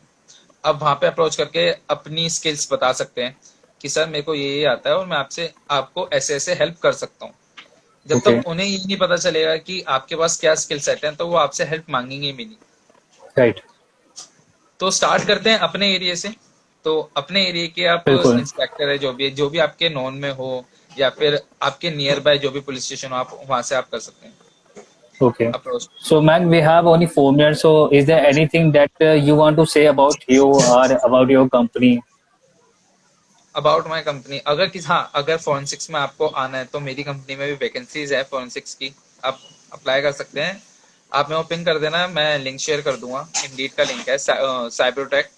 आप वहां पे अप्रोच करके अपनी स्किल्स बता सकते हैं कि सर मेरे को ये आता है और मैं आपसे आपको ऐसे ऐसे हेल्प कर सकता हूँ। जब Okay. तक उन्हें ये नहीं पता चलेगा कि आपके पास क्या स्किल सेट है, तो वो आपसे हेल्प मांगेंगे भी नहीं। Right. तो स्टार्ट करते हैं अपने एरिया से। तो अपने एरिया के आप बिल्कुल. इंस्पेक्टर है, जो भी आपके नॉन में हो, या फिर आपके नियर बाय जो भी पुलिस स्टेशन हो, आप वहां से आप कर सकते हैं Okay. Approach. So, Mac, we have only 4 minutes. So, is there anything that you want to say about you or about your company? About my company, अगर किस हाँ, अगर फोरेंसिक्स में आपको आना है तो मेरी कंपनी में भी वैकेंसीज है फोरेंसिक्स की। आप अप्लाई कर सकते हैं। आप मेरे को पिन कर देना, मैं लिंक शेयर कर दूंगा। इंडीड का लिंक है, साइबरटेक,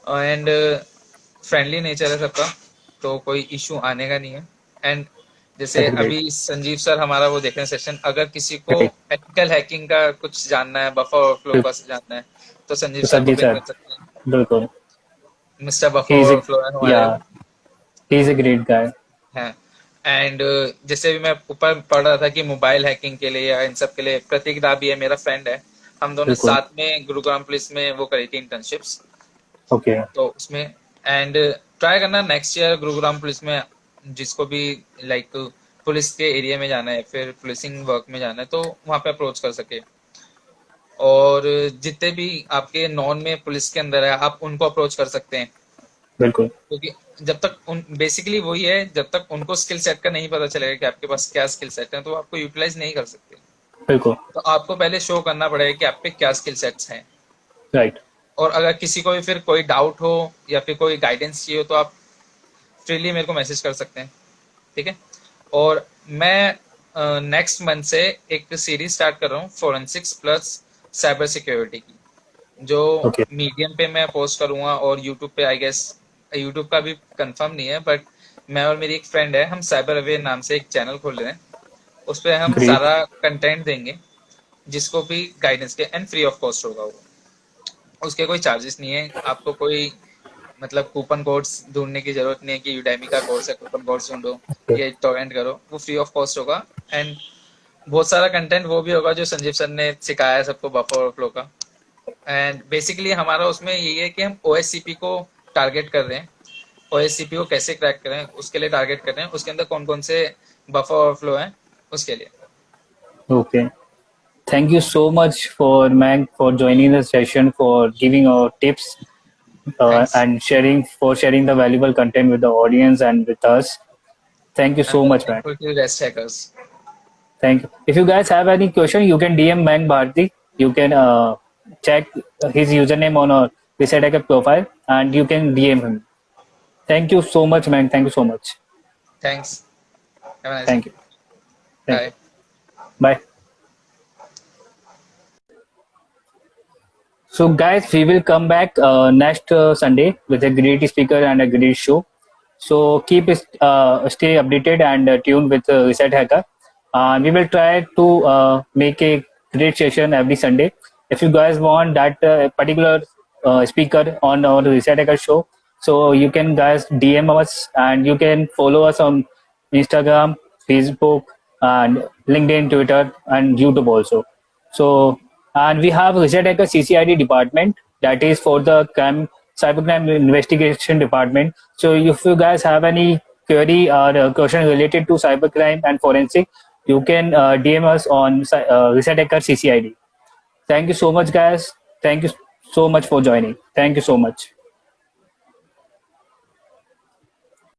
एंड फ्रेंडली नेचर है सबका, तो कोई इशू आने का नहीं है। एंड जैसे That's great. अभी संजीव सर हमारा वो देख रहे हैं सेशन, अगर किसी को Right. एथिकल हैकिंग का कुछ जानना है, बफर ओवरफ्लो तो का जानना है, तो संजीव सर को संजीव पिन सर, कर सकते हैं। बिल्कुल. Mister buffer He is a, overflow है हमारे। yeah, he is a great guy. हैं। एंड जैसे भी मैं ऊपर पढ़ रहा था कि मोबाइल हैकिंग के लिए या इन सब के लिए प्रतीक दा भी है, मेरा फ्रेंड है। हम दोनों बिल्कुल. साथ में गुरुग्राम पुलिस में वो करी थी इंटर्नशिप्स। Okay. तो उसमें एंड ट्राई करना नेक्स्ट ईयर गुरुग्राम पुलिस में, जिसको भी लाइक पुलिस के एरिया में जाना है, फिर पुलिसिंग वर्क में जाना है, तो वहां पे अप्रोच कर सके। और जितने भी आपके नॉन में पुलिस के अंदर है, आप उनको अप्रोच कर सकते हैं। बिल्कुल. क्योंकि जब तक उन बेसिकली वही है, जब तक उनको स्किल सेट का नहीं पता चलेगा कि आपके पास क्या स्किल सेट है, तो आपको यूटिलाइज नहीं कर सकते। बिल्कुल. तो आपको पहले शो करना पड़ेगा कि आप पे क्या स्किल सेट्स हैं। राइट. और अगर किसी को भी फिर कोई डाउट हो या फिर कोई गाइडेंस चाहिए हो, तो आप फ्रीली मेरे को मैसेज कर सकते हैं। ठीक है। और मैं नेक्स्ट मंथ से एक सीरीज स्टार्ट कर रहा हूँ, फोरेंसिक्स प्लस साइबर सिक्योरिटी की, जो ओके. मीडियम पे मैं पोस्ट करूंगा, और यूट्यूब पे आई गेस, यूट्यूब का भी कंफर्म नहीं है, बट मैं और मेरी एक फ्रेंड है, हम साइबर अवेयर नाम से एक चैनल खोल रहे हैं। उस पर हम ग्रेट. सारा कंटेंट देंगे, जिसको भी गाइडेंस के, एंड फ्री ऑफ कॉस्ट होगा वो। उसके कोई चार्जेस नहीं है, आपको कोई मतलब कूपन कोड्स ढूंढने की जरूरत नहीं है कि यूडेमी का कोर्स है, कूपन कोड्स ढूंढो या टोरेंट करो, वो फ्री ऑफ कॉस्ट होगा। एंड बहुत सारा कंटेंट वो भी होगा जो संजीव सर ने सिखाया है सबको, बफर ओवरफ्लो का। एंड बेसिकली हमारा उसमें यही है कि हम ओएससीपी को टारगेट कर रहे हैं। ओएससीपी को कैसे क्रैक करें, उसके लिए टारगेट कर रहे हैं। उसके अंदर कौन कौन से बफर ओवरफ्लो है, उसके लिए। Okay. Thank you so much for Meg for joining the session, for giving our tips thanks. and sharing the valuable content with the audience and with us. Thank you I am so very much, Meg. Thankful to rest hackers. Thank you. If you guys have any question, you can DM Meg Bharti. You can check his username on our Reset Hacker profile, and you can DM him. Thank you so much, Meg. Thank you so much. Thanks. Have a nice day. Thank you. Thank you. Bye. Bye. So, guys, we will come back next Sunday with a great speaker and a great show. So, stay updated and tuned with Reset Hacker. We will try to make a great session every Sunday. If you guys want that particular speaker on our Reset Hacker show, so you can guys DM us and you can follow us on Instagram, Facebook, and LinkedIn, Twitter, and YouTube also. So, and we have Reset CCID department that is for the cybercrime investigation department. So, if you guys have any query or question related to cybercrime and forensic, you can DM us on Reset CCID. Thank you so much, guys. Thank you so much for joining. Thank you so much.